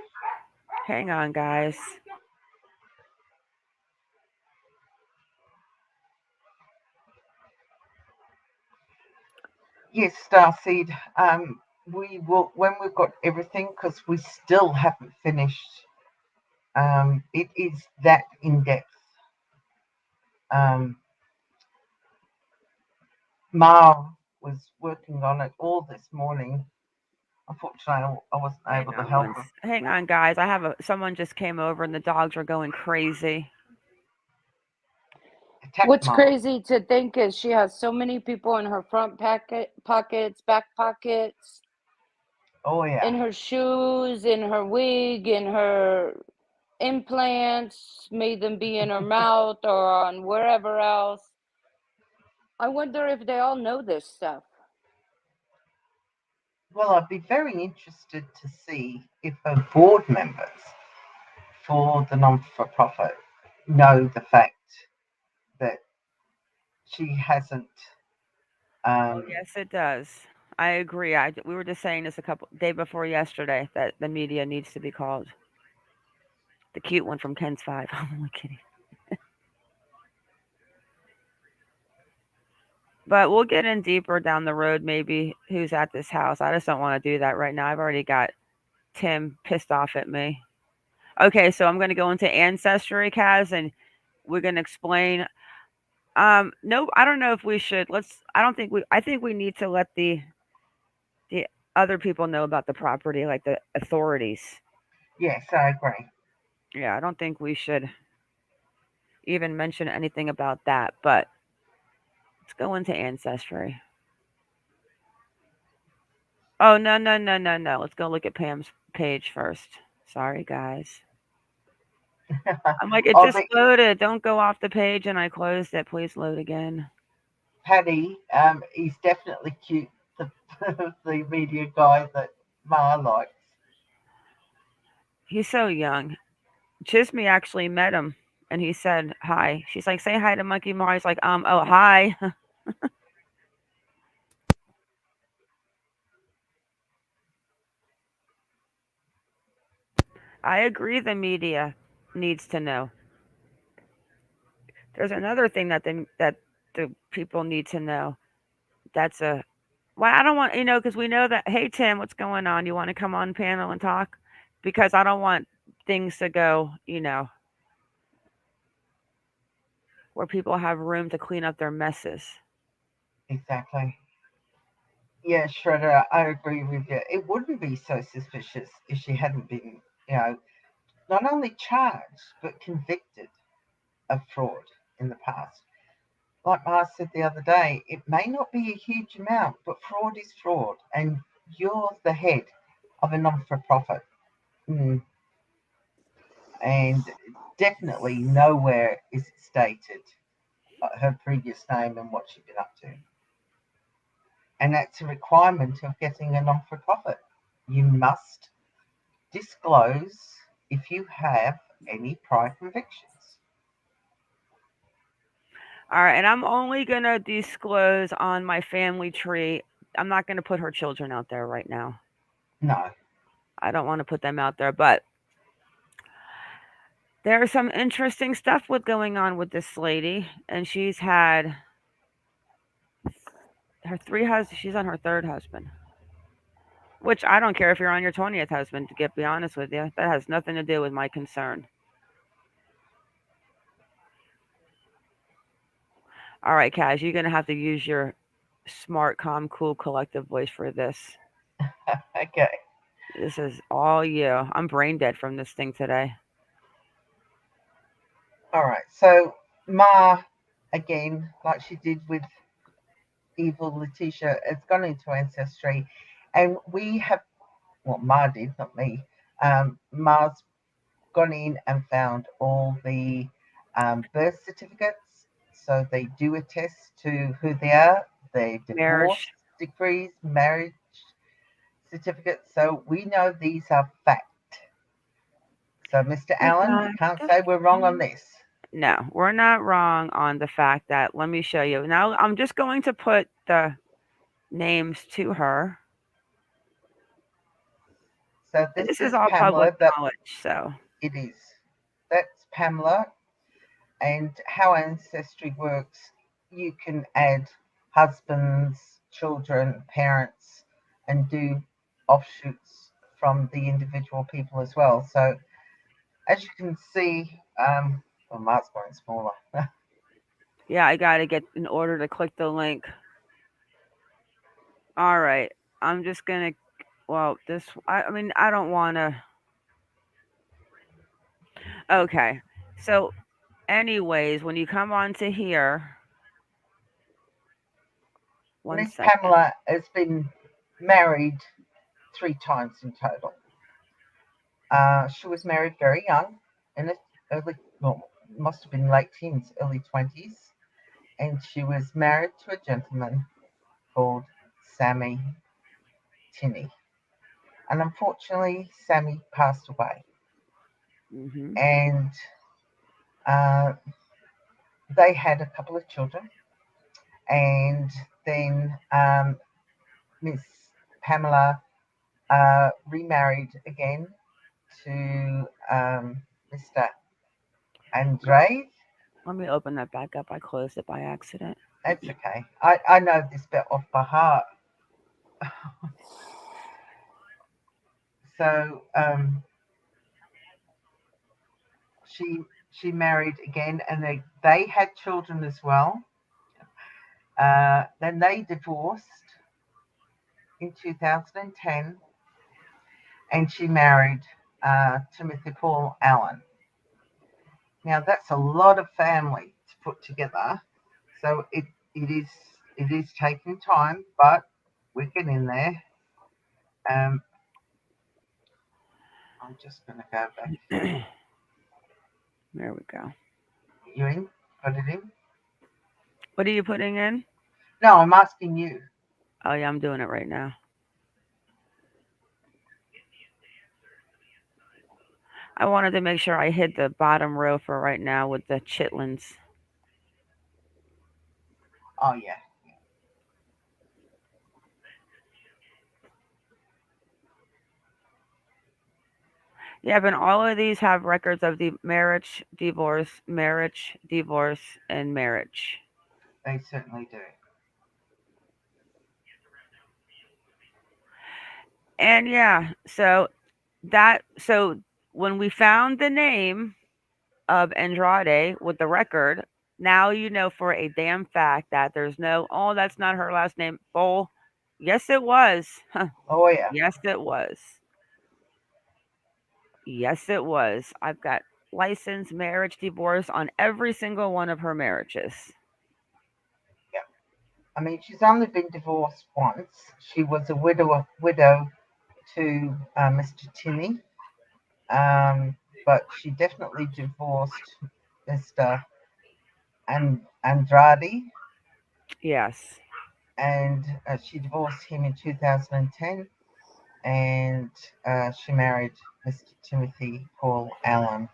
Hang on, guys. Yes, Starseed. We will when we've got everything, because we still haven't finished. It is that in depth. Ma was working on it all this morning. Unfortunately, I wasn't able to help her. Hang on, guys. I have someone just came over and the dogs are going crazy. What's crazy to think is she has so many people in her front pockets, back pockets. Oh, yeah. In her shoes, in her wig, in her implants, made them be in her mouth or on wherever else. I wonder if they all know this stuff. Well, I'd be very interested to see if her board members for the non-for-profit know the fact that she hasn't. Yes, it does. I agree. We were just saying this day before yesterday that the media needs to be called. The cute one from Ken's 5. I'm only kidding. But we'll get in deeper down the road, maybe who's at this house. I just don't want to do that right now. I've already got Tim pissed off at me. Okay, so I'm going to go into Ancestry, Kaz, and we're going to explain. No, I don't know if we should. I think we need to let the other people know about the property, like the authorities. Yes, I agree. Yeah, I don't think we should even mention anything about that, but let's go into Ancestry. Oh, no, no, no, no, no. Let's go look at Pam's page first. Sorry, guys. I'm like, it Oh, just loaded. Don't go off the page, and I closed it. Please load again. Paddy, he's definitely cute. The, the media guy that Ma likes. He's so young. Chisme actually met him, and he said hi. She's like, say hi to MonkieMar. He's like, oh, hi. I agree the media needs to know. There's another thing that the people need to know. That's a well, I don't want because we know that. Hey Tim, what's going on? You want to come on panel and talk? Because I don't want things to go, where people have room to clean up their messes. Exactly. Yeah, Shredder, I agree with you. It wouldn't be so suspicious if she hadn't been, not only charged but convicted of fraud in the past. Like I said the other day, it may not be a huge amount, but fraud is fraud, and you're the head of a non-for-profit. And definitely nowhere is it stated her previous name and what she'd been up to. And that's a requirement of getting a non-for-profit. You must disclose if you have any prior convictions. All right, and I'm only gonna disclose on my family tree. I'm not gonna put her children out there right now. No. I don't want to put them out there, but there's some interesting stuff with going on with this lady, and she's had her 3 husbands. She's on her 3rd husband, which I don't care if you're on your 20th husband. To be honest with you, that has nothing to do with my concern. All right, Kaz, you're gonna have to use your smart, calm, cool, collective voice for this. Okay. This is all you. I'm brain dead from this thing today. All right. So Ma, again, like she did with Evil Letitia, has gone into Ancestry, and we have. Well, Ma did, not me. Ma's gone in and found all the birth certificates. So they do attest to who they are, their divorce decrees, marriage certificates. So we know these are fact. So, Mr. Allen, you can't say we're wrong on this. No, we're not wrong on the fact that, let me show you. Now, I'm just going to put the names to her. So this is is all Pamela, public knowledge, so. It is. That's Pamela. And how Ancestry works, you can add husbands, children, parents, and do offshoots from the individual people as well. So as you can see, well, Mark's going smaller. Yeah, I got to get in order to click the link. All right. I'm just going to, I mean, I don't want to. Okay. So, anyways, when you come on to here, Miss Pamela has been married 3 times in total. She was married very young, in early, must have been late teens, early 20s, and she was married to a gentleman called Sammy Tinney. And unfortunately, Sammy passed away. And they had a couple of children. And then Miss Pamela remarried again to Mr. Andre. Let me open that back up. I closed it by accident. That's okay. I know this bit off by heart. So she married again, and they had children as well. Then they divorced, in 2010, and she married Timothy Paul Allen. Now that's a lot of family to put together, so it is taking time, but we're getting there. I'm just going to go back. There we go. You in? Put it in? What are you putting in? No, I'm asking you. Oh, yeah, I'm doing it right now. I wanted to make sure I hit the bottom row for right now with the chitlins. Oh, yeah. Yeah, but all of these have records of the marriage, divorce, and marriage. They certainly do. And yeah, so when we found the name of Andrade with the record, now you know for a damn fact that there's no, oh, that's not her last name. Bull. Yes, it was. Oh, yeah. Yes, it was. Yes, it was. I've got license, marriage, divorce on every single one of her marriages. Yeah. I mean, she's only been divorced once. She was a widow to Mr. Tinney, but she definitely divorced Mr. Andrade. Yes. And she divorced him in 2010, and she married Mr. Timothy Paul Allen.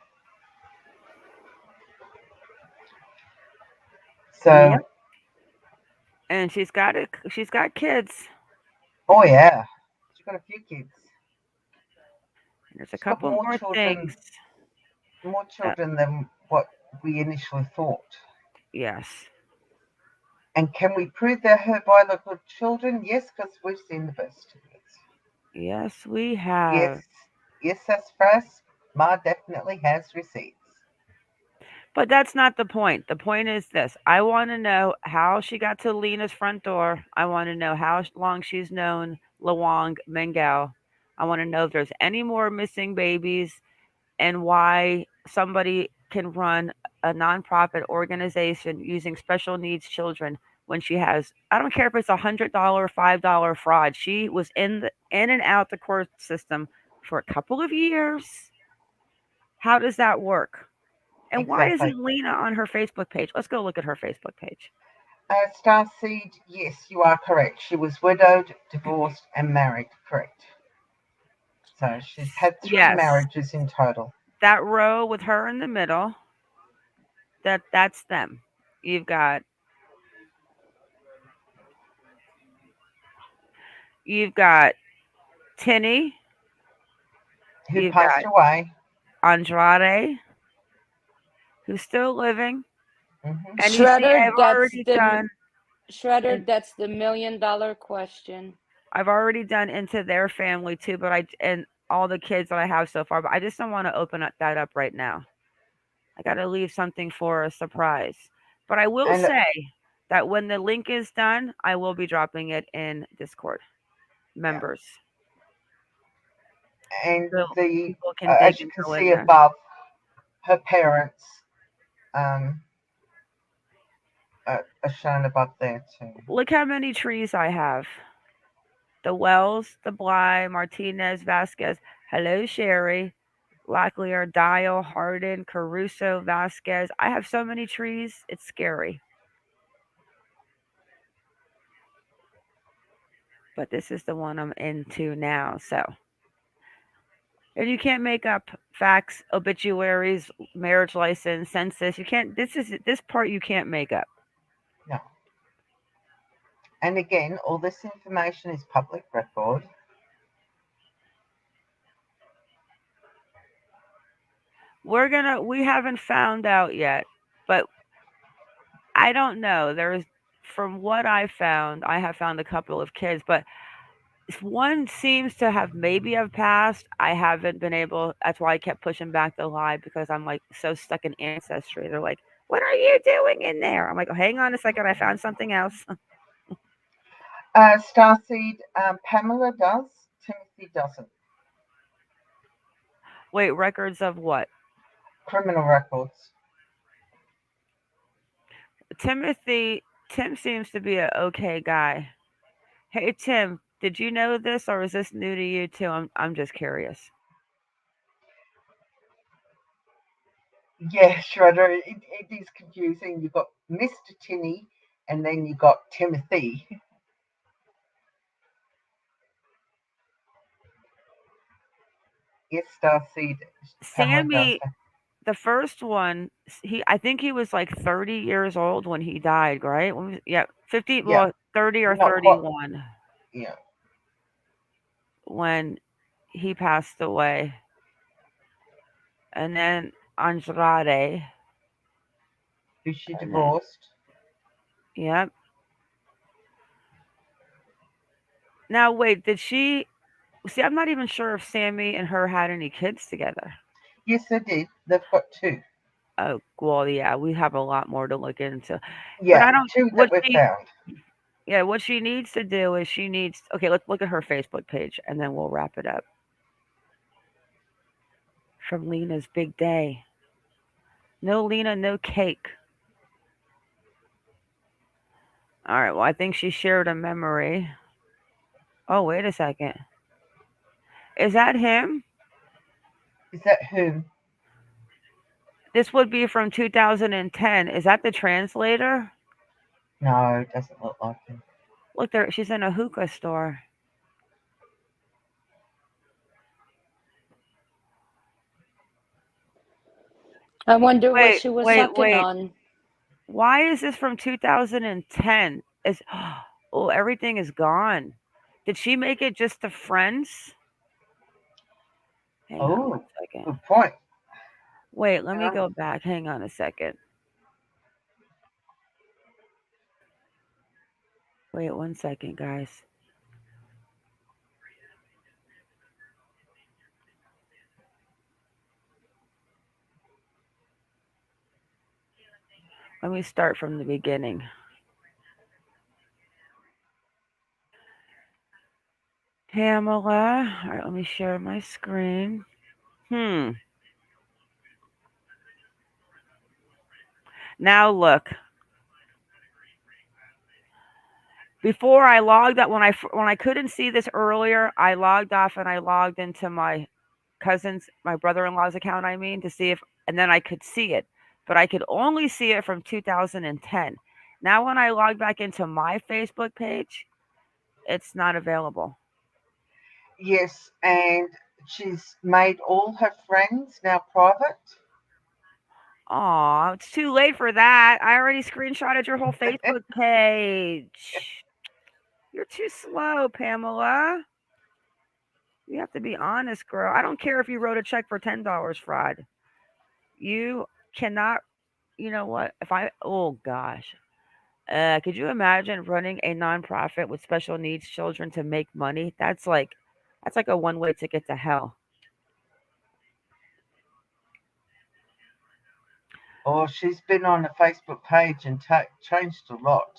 So, yep. And she's got kids. Oh yeah, she's got a few kids. And there's a couple more things. More children than what we initially thought. Yes. And can we prove they're her biological children? Yes, because we've seen the birth certificates. Yes, we have. Yes, that's fresh. Ma definitely has receipts. But that's not the point. The point is this. I want to know how she got to Lina's front door. I want to know how long she's known Luang Mengao. I want to know if there's any more missing babies and why somebody can run a nonprofit organization using special needs children when she has, I don't care if it's $100, $5 fraud. She was in and out the court system for a couple of years. How does that work? And why isn't Lina on her Facebook page? Let's go look at her Facebook page. Starseed, yes, you are correct. She was widowed, divorced, and married. Correct. So she's had 3 marriages in total. That row with her in the middle, that's them. You've got Tinny, who passed away. Andrade, who's still living. Mm-hmm. And you see, I've already done. Shredder, that's the $1 million question. I've already done into their family too, but and all the kids that I have so far, but I just don't want to open that up right now. I got to leave something for a surprise. But I will say that when the link is done, I will be dropping it in Discord members. And so people can as you can see above, her parents are shown above there too. Look how many trees I have. The Wells, the Bly, Martinez, Vasquez. Hello, Sherry. Locklear, Dial, Hardin, Caruso, Vasquez. I have so many trees, it's scary. But this is the one I'm into now, so. And you can't make up facts, obituaries, marriage license, census. You can't, this part you can't make up. No. And again, all this information is public record. We haven't found out yet, but I don't know. From what I have found a couple of kids, but one seems to have passed. I haven't been able, that's why I kept pushing back the lie, because I'm like so stuck in Ancestry. They're like, what are you doing in there? I'm like, oh, hang on a second, I found something else. Starseed, Pamela does. Timothy doesn't. Wait, records of what? Criminal records. Tim seems to be an okay guy. Hey Tim, did you know this or is this new to you too? I'm just curious. Yeah, Shredder, it is confusing. You've got Mr. Tinny and then you got Timothy. Yes, Starseed. Pamela does. Sammy, the first one, I think he was like 30 years old when he died, right? Yeah, 50, Yeah. well, 30 or Not quite. 31 Yeah. when he passed away. And then Andrade. Who she and then- divorced. Yep. Now wait, did she? See, I'm not even sure if Sammy and her had any kids together. Yes, they did. They've got 2. Oh well, yeah, we have a lot more to look into. Yeah, But I don't. 2 that we found. Yeah, what she needs to do is okay, let's look at her Facebook page and then we'll wrap it up. From Lina's big day. No Lina, no cake. All right, well, I think she shared a memory. Oh, wait a second. Is that him? Is that whom? This would be from 2010. Is that the translator? No, it doesn't look like him. Look there, she's in a hookah store. I wonder what she was sucking on. Why is this from 2010? Oh, everything is gone. Did she make it just to friends? Hang on 1 second. Good point. Wait, let me go back. Hang on a second. Wait 1 second, guys. Let me start from the beginning. Pamela. All right, let me share my screen. Now look. Before I logged out, when I couldn't see this earlier, I logged off and I logged into my my brother-in-law's account, to see if, and then I could see it. But I could only see it from 2010. Now when I log back into my Facebook page, it's not available. Yes, and she's made all her friends now private. Aw, it's too late for that. I already screenshotted your whole Facebook page. You're too slow, Pamela. You have to be honest, girl. I don't care if you wrote a check for $10 fraud. You cannot, you know what? Oh gosh. Could you imagine running a nonprofit with special needs children to make money? That's like a one-way ticket to hell. Oh, she's been on a Facebook page and changed a lot.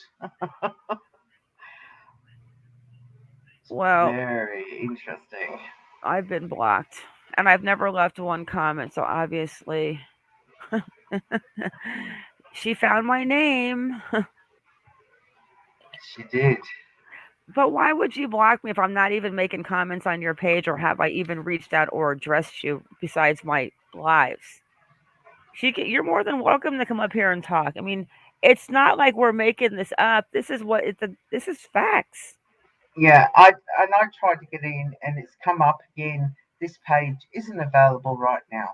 Well, very interesting. I've been blocked, and I've never left one comment, so obviously she found my name. She did. But why would you block me if I'm not even making comments on your page, or have I even reached out or addressed you besides my lives? You're more than welcome to come up here and talk. I mean, it's not like we're making this up. This is this is facts. Yeah, I tried to get in and it's come up again. This page isn't available right now.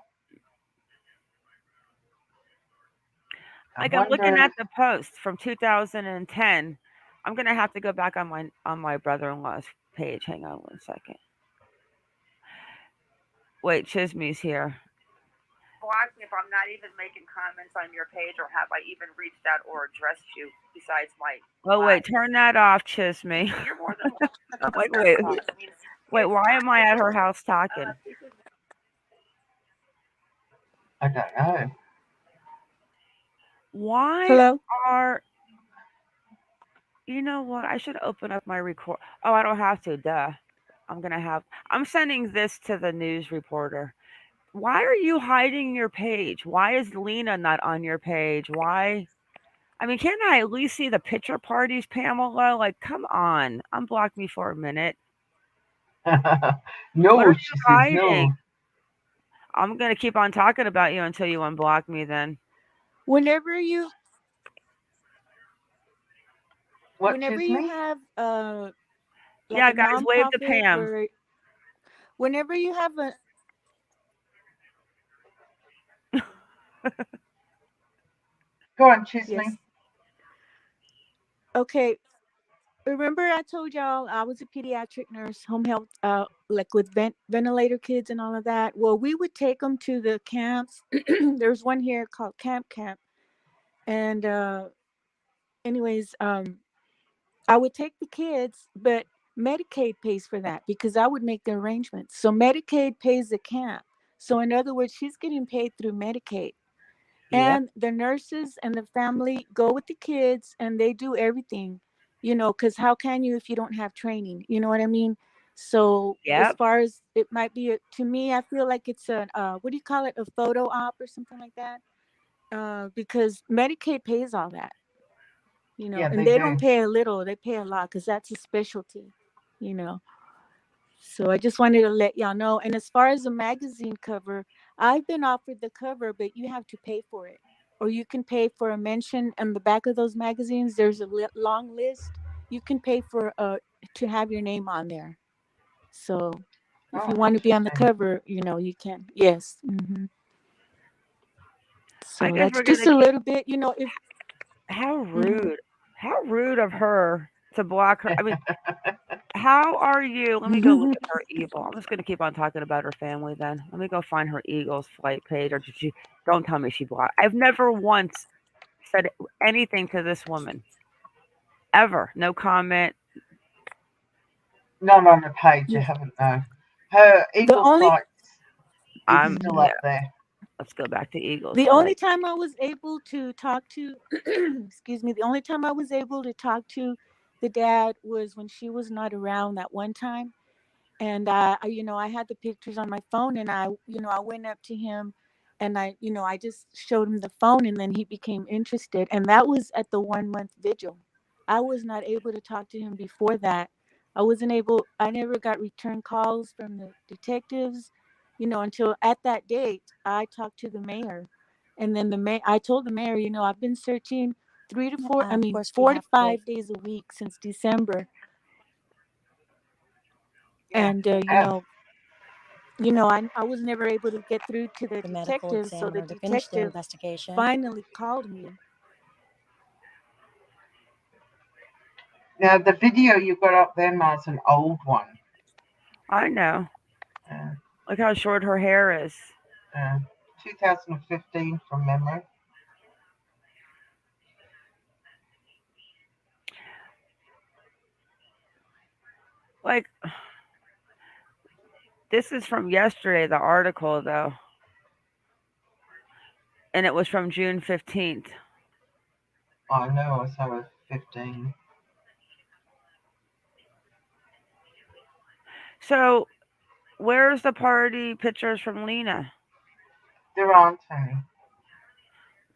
I'm looking at the post from 2010. I'm gonna have to go back on my brother-in-law's page. Hang on 1 second. Wait, Chisme's here. Block me if I'm not even making comments on your page, or have I even reached out or addressed you besides my. Oh wait, turn that off, Chisme. You're more than welcome. Wait, why am I at her house talking? I don't know. Why Hello? You know what? I should open up my record. Oh, I don't have to. Duh. I'm sending this to the news reporter. Why are you hiding your page? Why is Lina not on your page? Why? I mean, can't I at least see the picture parties, Pamela? Like, come on. Unblock me for a minute. What No, are she you says hiding? no. I'm going to keep on talking about you until you unblock me then. Whenever you What, whenever you Chisme? have like Yeah, a guys, wave to nonprofit Pam. where whenever you have a Go on, Chisme. yes. Okay. Remember I told y'all I was a pediatric nurse, home health, like with ventilator kids and all of that. Well, we would take them to the camps. There's one here called Camp, and anyways, I would take the kids, but Medicaid pays for that because I would make the arrangements. So Medicaid pays the camp. So in other words, she's getting paid through Medicaid. Yep. And the nurses and the family go with the kids and they do everything, because how can you if you don't have training? You know what I mean? So as Yep. far as it might be, to me, I feel like it's a, what do you call it? A photo op or something like that? Because Medicaid pays all that, Yeah, and they they do. don't pay a little, they pay a lot because that's a specialty, you know. So I just wanted to let y'all know. And as far as the magazine cover, I've been offered the cover, but you have to pay for it. Or you can pay for a mention on the back of those magazines. There's a long list. You can pay for to have your name on there. So if Oh, you want to be on the interesting. cover, you can. Yes. I So guess that's we're going just to a keep. little bit, if How mhm. rude. How rude of her to block her. I mean, how are you? Let me go look at her Eagle. I'm just going to keep on talking about her family then. Let me go find her Eagle's flight page. Or did she? Don't tell me she blocked. I've never once said anything to this woman. Ever. No comment. Not on the page, I haven't, no. Her the Eagle only flights is still Yeah. up there. Let's go back to Eagle's The only flight. time I was able to talk to, excuse me, the only time I was able to talk to the dad was when she was not around that one time. And I had the pictures on my phone, and I went up to him, and I just showed him the phone, and then he became interested, and that was at the 1 month vigil. I was not able to talk to him before that. I never got return calls from the detectives, until at that date I talked to the mayor, and then I told the mayor, I've been searching Of course, we 4 to have to wait. 5 days a week since December, Yeah. and I was never able to get through to the The medical detective, so the examiner to finish their detective investigation. finally called me. Now, the video you got up there, Ma's an old one. I know. Uh, Look how short her hair is. 2015 from memory. Like, this is from yesterday, the article, though. And it was from June 15th. I know, I was 15. So, where's the party pictures from Lina? There aren't any.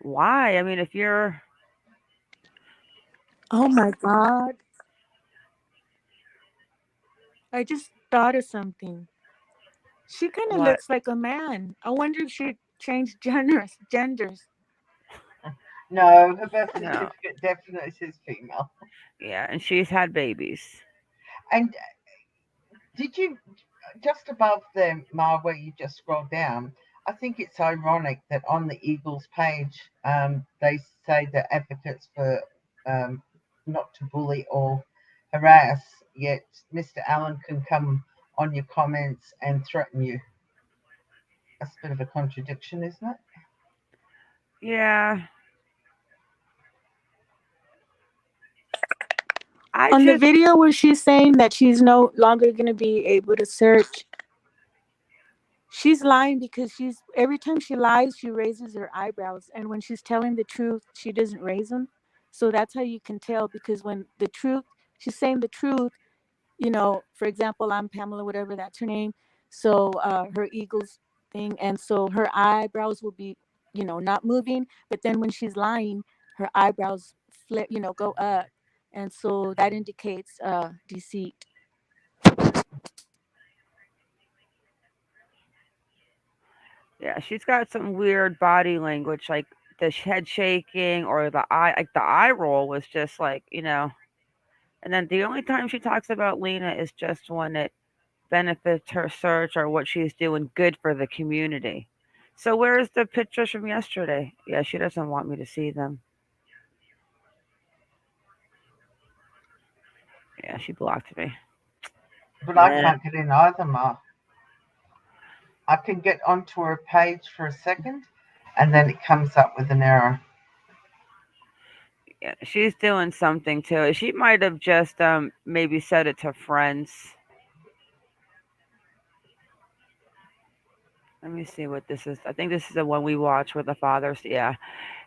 Why? I mean, if you're. Oh my God. I just thought of something. She kind of What? looks like a man. I wonder if she changed genders. No, her birth No. certificate definitely says female. Yeah, and she's had babies. And did you, just above them, Ma, where you just scroll down, I think it's ironic that on the Eagles page, they say they're advocates for not to bully or harass, yet Mr. Allen can come on your comments and threaten you. That's a bit of a contradiction, isn't it? Yeah. On the video where she's saying that she's no longer going to be able to search, she's lying because every time she lies, she raises her eyebrows. And when she's telling the truth, she doesn't raise them. So that's how you can tell, because when the truth, she's saying the truth, for example, I'm Pamela, whatever that's her name. So her eagles thing. And so her eyebrows will be, not moving. But then when she's lying, her eyebrows flip, go up. And so that indicates deceit. Yeah, she's got some weird body language, like the head shaking or the eye, like the eye roll was just like. And then the only time she talks about Lena is just when it benefits her search or what she's doing good for the community. So where's the pictures from yesterday? Yeah, she doesn't want me to see them. Yeah, she blocked me. But I Yeah. can't get in either, Ma. I can get onto her page for a second, and then it comes up with an error. Yeah, she's doing something to it. She might have just maybe said it to friends. Let me see what this is. I think this is the one we watched with the fathers. Yeah.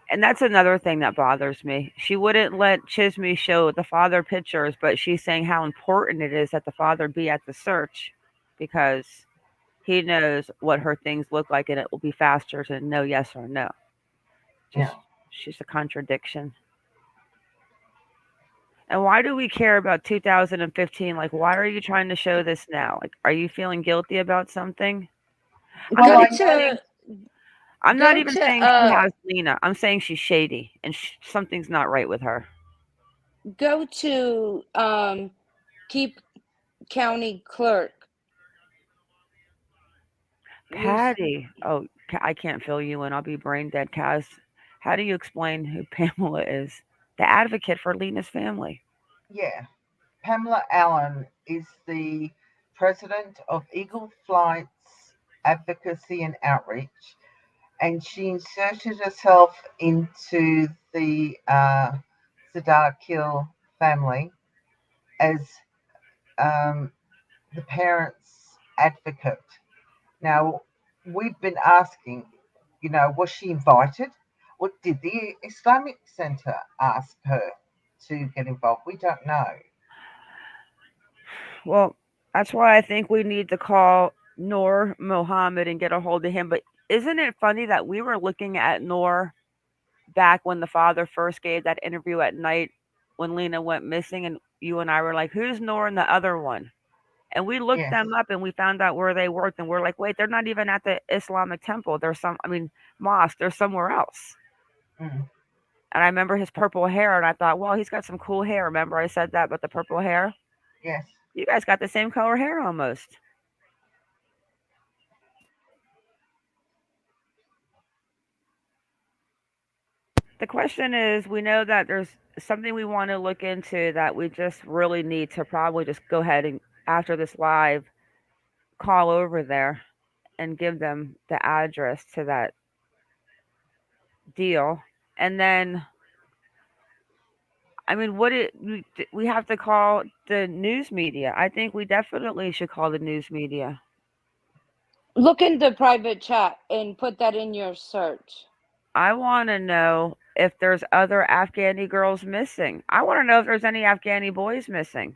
And that's another thing that bothers me. She wouldn't let Chisme show the father pictures, but she's saying how important it is that the father be at the search because he knows what her things look like and it will be faster to know yes or no. Just, she's a contradiction. And why do we care about 2015? Like, why are you trying to show this now? Like, are you feeling guilty about something? I'm not even saying she has Lena. I'm saying she's shady and something's not right with her. Go to keep county clerk. Patty. Oh, I can't fill you in. I'll be brain dead. Kaz, how do you explain who Pamela is? The advocate for Lina's family. Yeah. Pamela Allen is the president of Eagle Flight's Advocacy and Outreach, and she inserted herself into the Sardar Khil family as the parents' advocate. Now, we've been asking, was she invited? What did the Islamic Center ask her to get involved? We don't know. Well, that's why I think we need to call Noor Mohammed and get a hold of him. But isn't it funny that we were looking at Noor back when the father first gave that interview at night when Lena went missing, and you and I were like, who's Noor and the other one? And we looked them up and we found out where they worked, and we're like, wait, they're not even at the Islamic temple. Mosque. They're somewhere else. Mm. And I remember his purple hair, and I thought, well, he's got some cool hair. Remember I said that about the purple hair? Yes. You guys got the same color hair almost. The question is, we know that there's something we want to look into that we just really need to probably just go ahead and, after this live, call over there and give them the address to that deal. And then, we have to call the news media. I think we definitely should call the news media. Look in the private chat and put that in your search. I want to know if there's other Afghani girls missing. I want to know if there's any Afghani boys missing.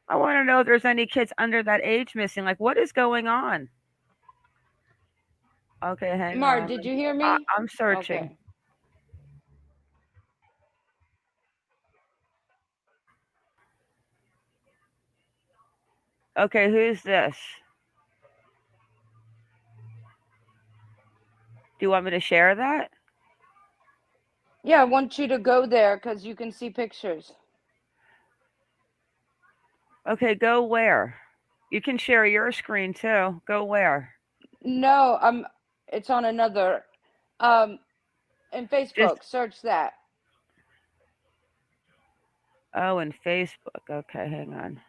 I want to know if there's any kids under that age missing. Like, what is going on? Okay, hang Mar, on. did you hear me? I'm searching. Okay. Okay, who's this? Do you want me to share that? Yeah, I want you to go there because you can see pictures. Okay, go where? You can share your screen too. Go where? No, it's on another in Facebook. Search that. Oh, in Facebook. Okay, hang on.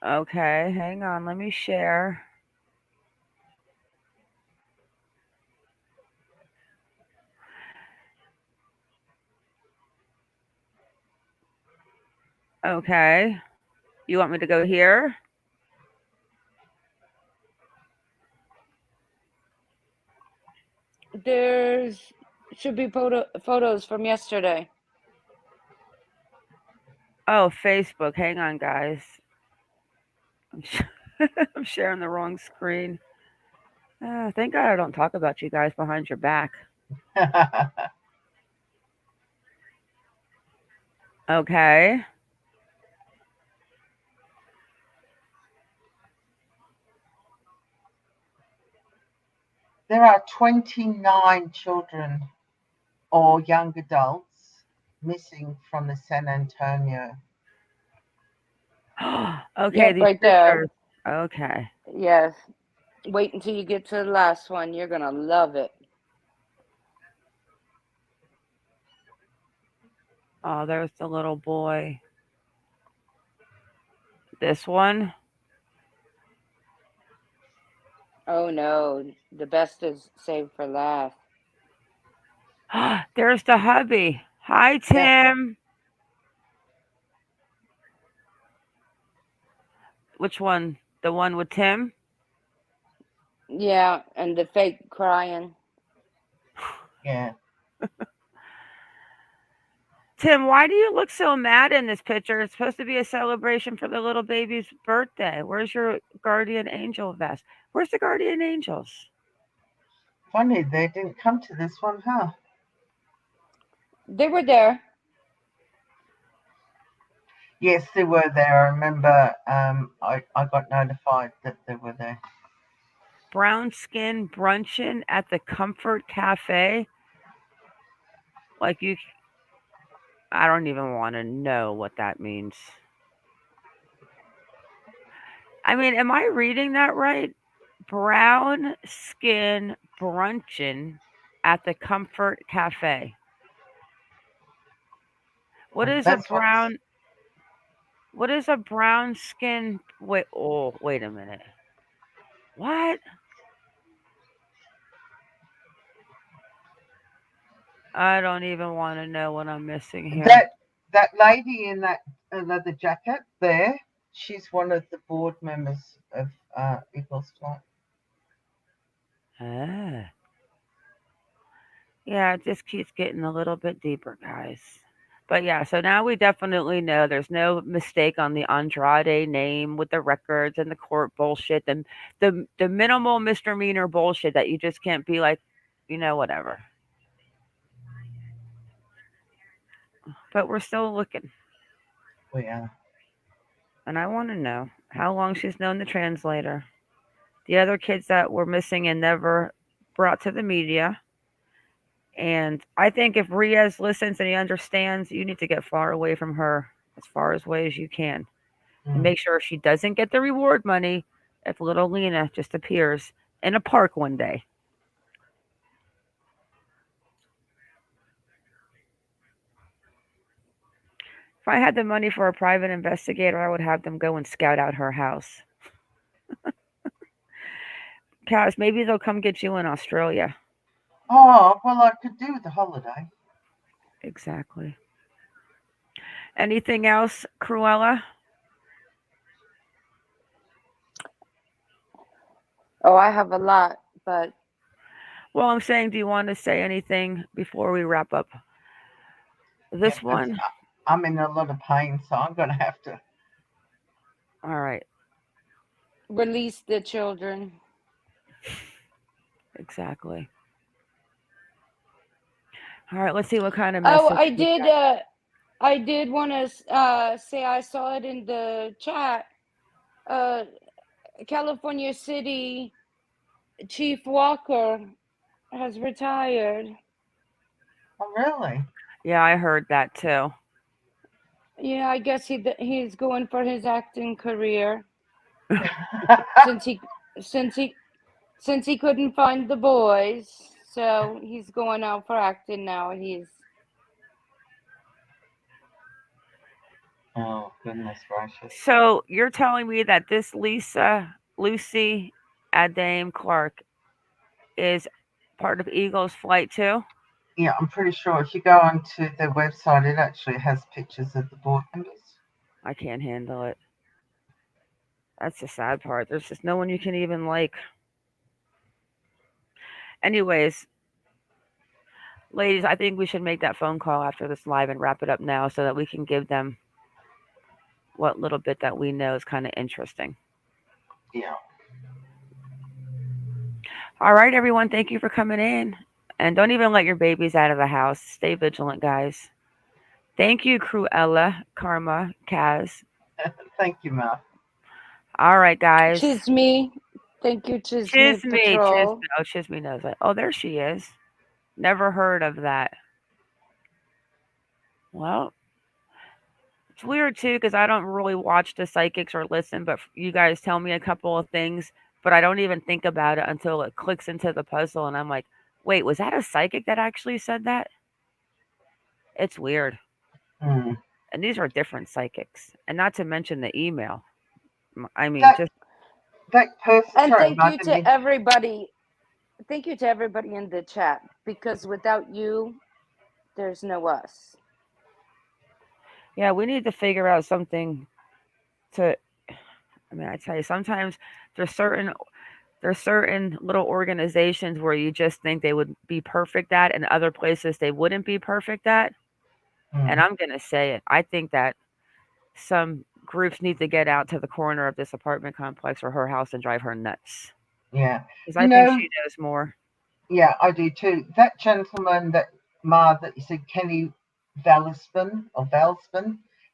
Okay, hang on. Let me share. Okay. You want me to go here? There's should be photos from yesterday. Oh, Facebook. Hang on, guys. I'm sharing the wrong screen. Thank God I don't talk about you guys behind your back. Okay. There are 29 children or young adults missing from the San Antonio. Okay, Yep, these right there. pictures. Okay. Yes. Wait until you get to the last one. You're gonna love it. Oh, there's the little boy. This one. Oh no, the best is saved for last. There's the hubby. Hi, Tim. Which one? The one with Tim? Yeah, and the fake crying. Yeah. Tim, why do you look so mad in this picture? It's supposed to be a celebration for the little baby's birthday. Where's your guardian angel vest? Where's the guardian angels? Funny, they didn't come to this one, huh? They were there. Yes, they were there. I remember I got notified that they were there. Brown skin brunchin' at the Comfort Cafe. Like I don't even want to know what that means. I mean, am I reading that right? Brown skin brunchin' at the Comfort Cafe. What is a brown? What is a brown skin? Wait, wait a minute. What? I don't even want to know what I'm missing here. That lady in that leather jacket there, she's one of the board members of Eagles Flight. Ah. Yeah, it just keeps getting a little bit deeper, guys. But yeah, so now we definitely know there's no mistake on the Andrade name with the records and the court bullshit and the minimal misdemeanor bullshit that you just can't be like, whatever. But we're still looking. We are. And I want to know how long she's known the translator, the other kids that were missing and never brought to the media. And I think if Riaz listens and he understands, you need to get far away from her as far away as you can. And make sure she doesn't get the reward money if little Lina just appears in a park one day. If I had the money for a private investigator, I would have them go and scout out her house. Kaz, maybe they'll come get you in Australia. Oh, well, I could do with a holiday. Exactly. Anything else, Cruella? Oh, I have a lot, but... Well, I'm saying, do you want to say anything before we wrap up this one? I'm in a lot of pain, so I'm going to have to. All right. Release the children. Exactly. All right, let's see what kind of message. Oh, I did want to say I saw it in the chat. California City Chief Walker has retired. Oh, really? Yeah, I heard that too. Yeah, I guess he's going for his acting career. since he couldn't find the boys, so he's going out for acting now. Oh, goodness gracious. So you're telling me that this Lucy Adame Clark is part of Eagle's flight too? Yeah, I'm pretty sure if you go onto their website, it actually has pictures of the board members. I can't handle it. That's the sad part. There's just no one you can even like. Anyways, Ladies, I think we should make that phone call after this live and wrap it up now so that we can give them what little bit that we know is kind of interesting. Yeah. All right, everyone. Thank you for coming in. And don't even let your babies out of the house. Stay vigilant, guys. Thank you, Cruella, Karma, Kaz. Thank you, Ma. All right, guys. Chisme. Thank you, Chisme Patrol. Oh, Chisme knows it. Oh, there she is. Never heard of that. Well, it's weird too because I don't really watch the psychics or listen, but you guys tell me a couple of things, but I don't even think about it until it clicks into the puzzle, and I'm like, wait, was that a psychic that actually said that? It's weird. Mm. And these are different psychics, and not to mention the email. I mean, That, just that person. And sorry, thank Ma, you to everybody. Thank you to everybody in the chat, because without you, there's no us. yeah, we need to figure out something to. I mean, I tell you, sometimes there's certain little organizations where you just think they would be perfect at, and other places they wouldn't be perfect at. And I'm gonna say it. I think that some groups need to get out to the corner of this apartment complex or her house and drive her nuts. Yeah. Because I think she knows more. Yeah, I do too. That gentleman that you said, Kenny Valspin,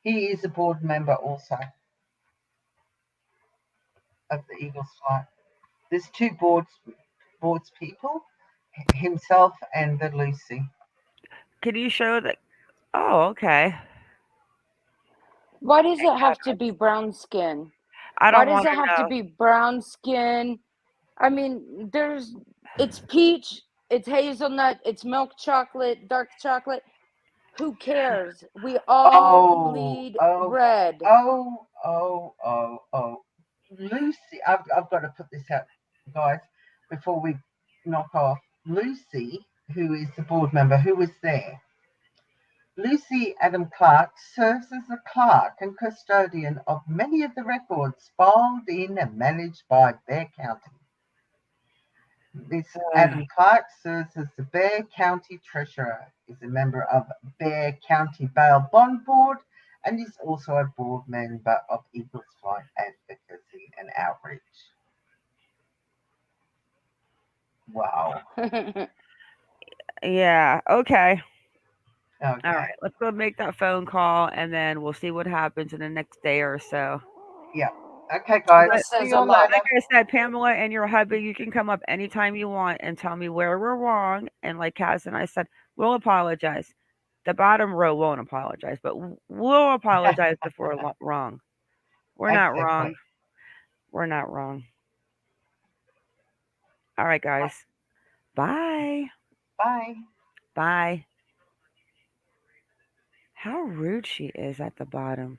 he is a board member also of the Eagles Flight. There's two boards people, himself and the Lucy. Can you show that? Oh, okay. Why does it have to be brown skin? I Why don't does want it to have to know. be brown skin? I mean, it's peach, it's hazelnut, it's milk chocolate, dark chocolate. Who cares? We all bleed red. Lucy, I've got to put this out, guys, before we knock off. Lucy, who is the board member, who was there. Lucy Adam Clark serves as the clerk and custodian of many of the records filed in and managed by Bexar County. This Adam Clark serves as the Bexar County Treasurer, is a member of Bexar County Bail Bond Board, and is also a board member of Eagles Flight Advocacy and Outreach. Wow. Yeah. Okay. Okay. All right. Let's go make that phone call, and then we'll see what happens in the next day or so. Yeah. Okay, guys. See you later. Like I said, Pamela and your hubby, you can come up anytime you want and tell me where we're wrong. And like Cass and I said, we'll apologize. The bottom row won't apologize, but we'll apologize if we're wrong. We're not wrong. We're not wrong. All right, guys. Bye. Bye. Bye. How rude she is at the bottom.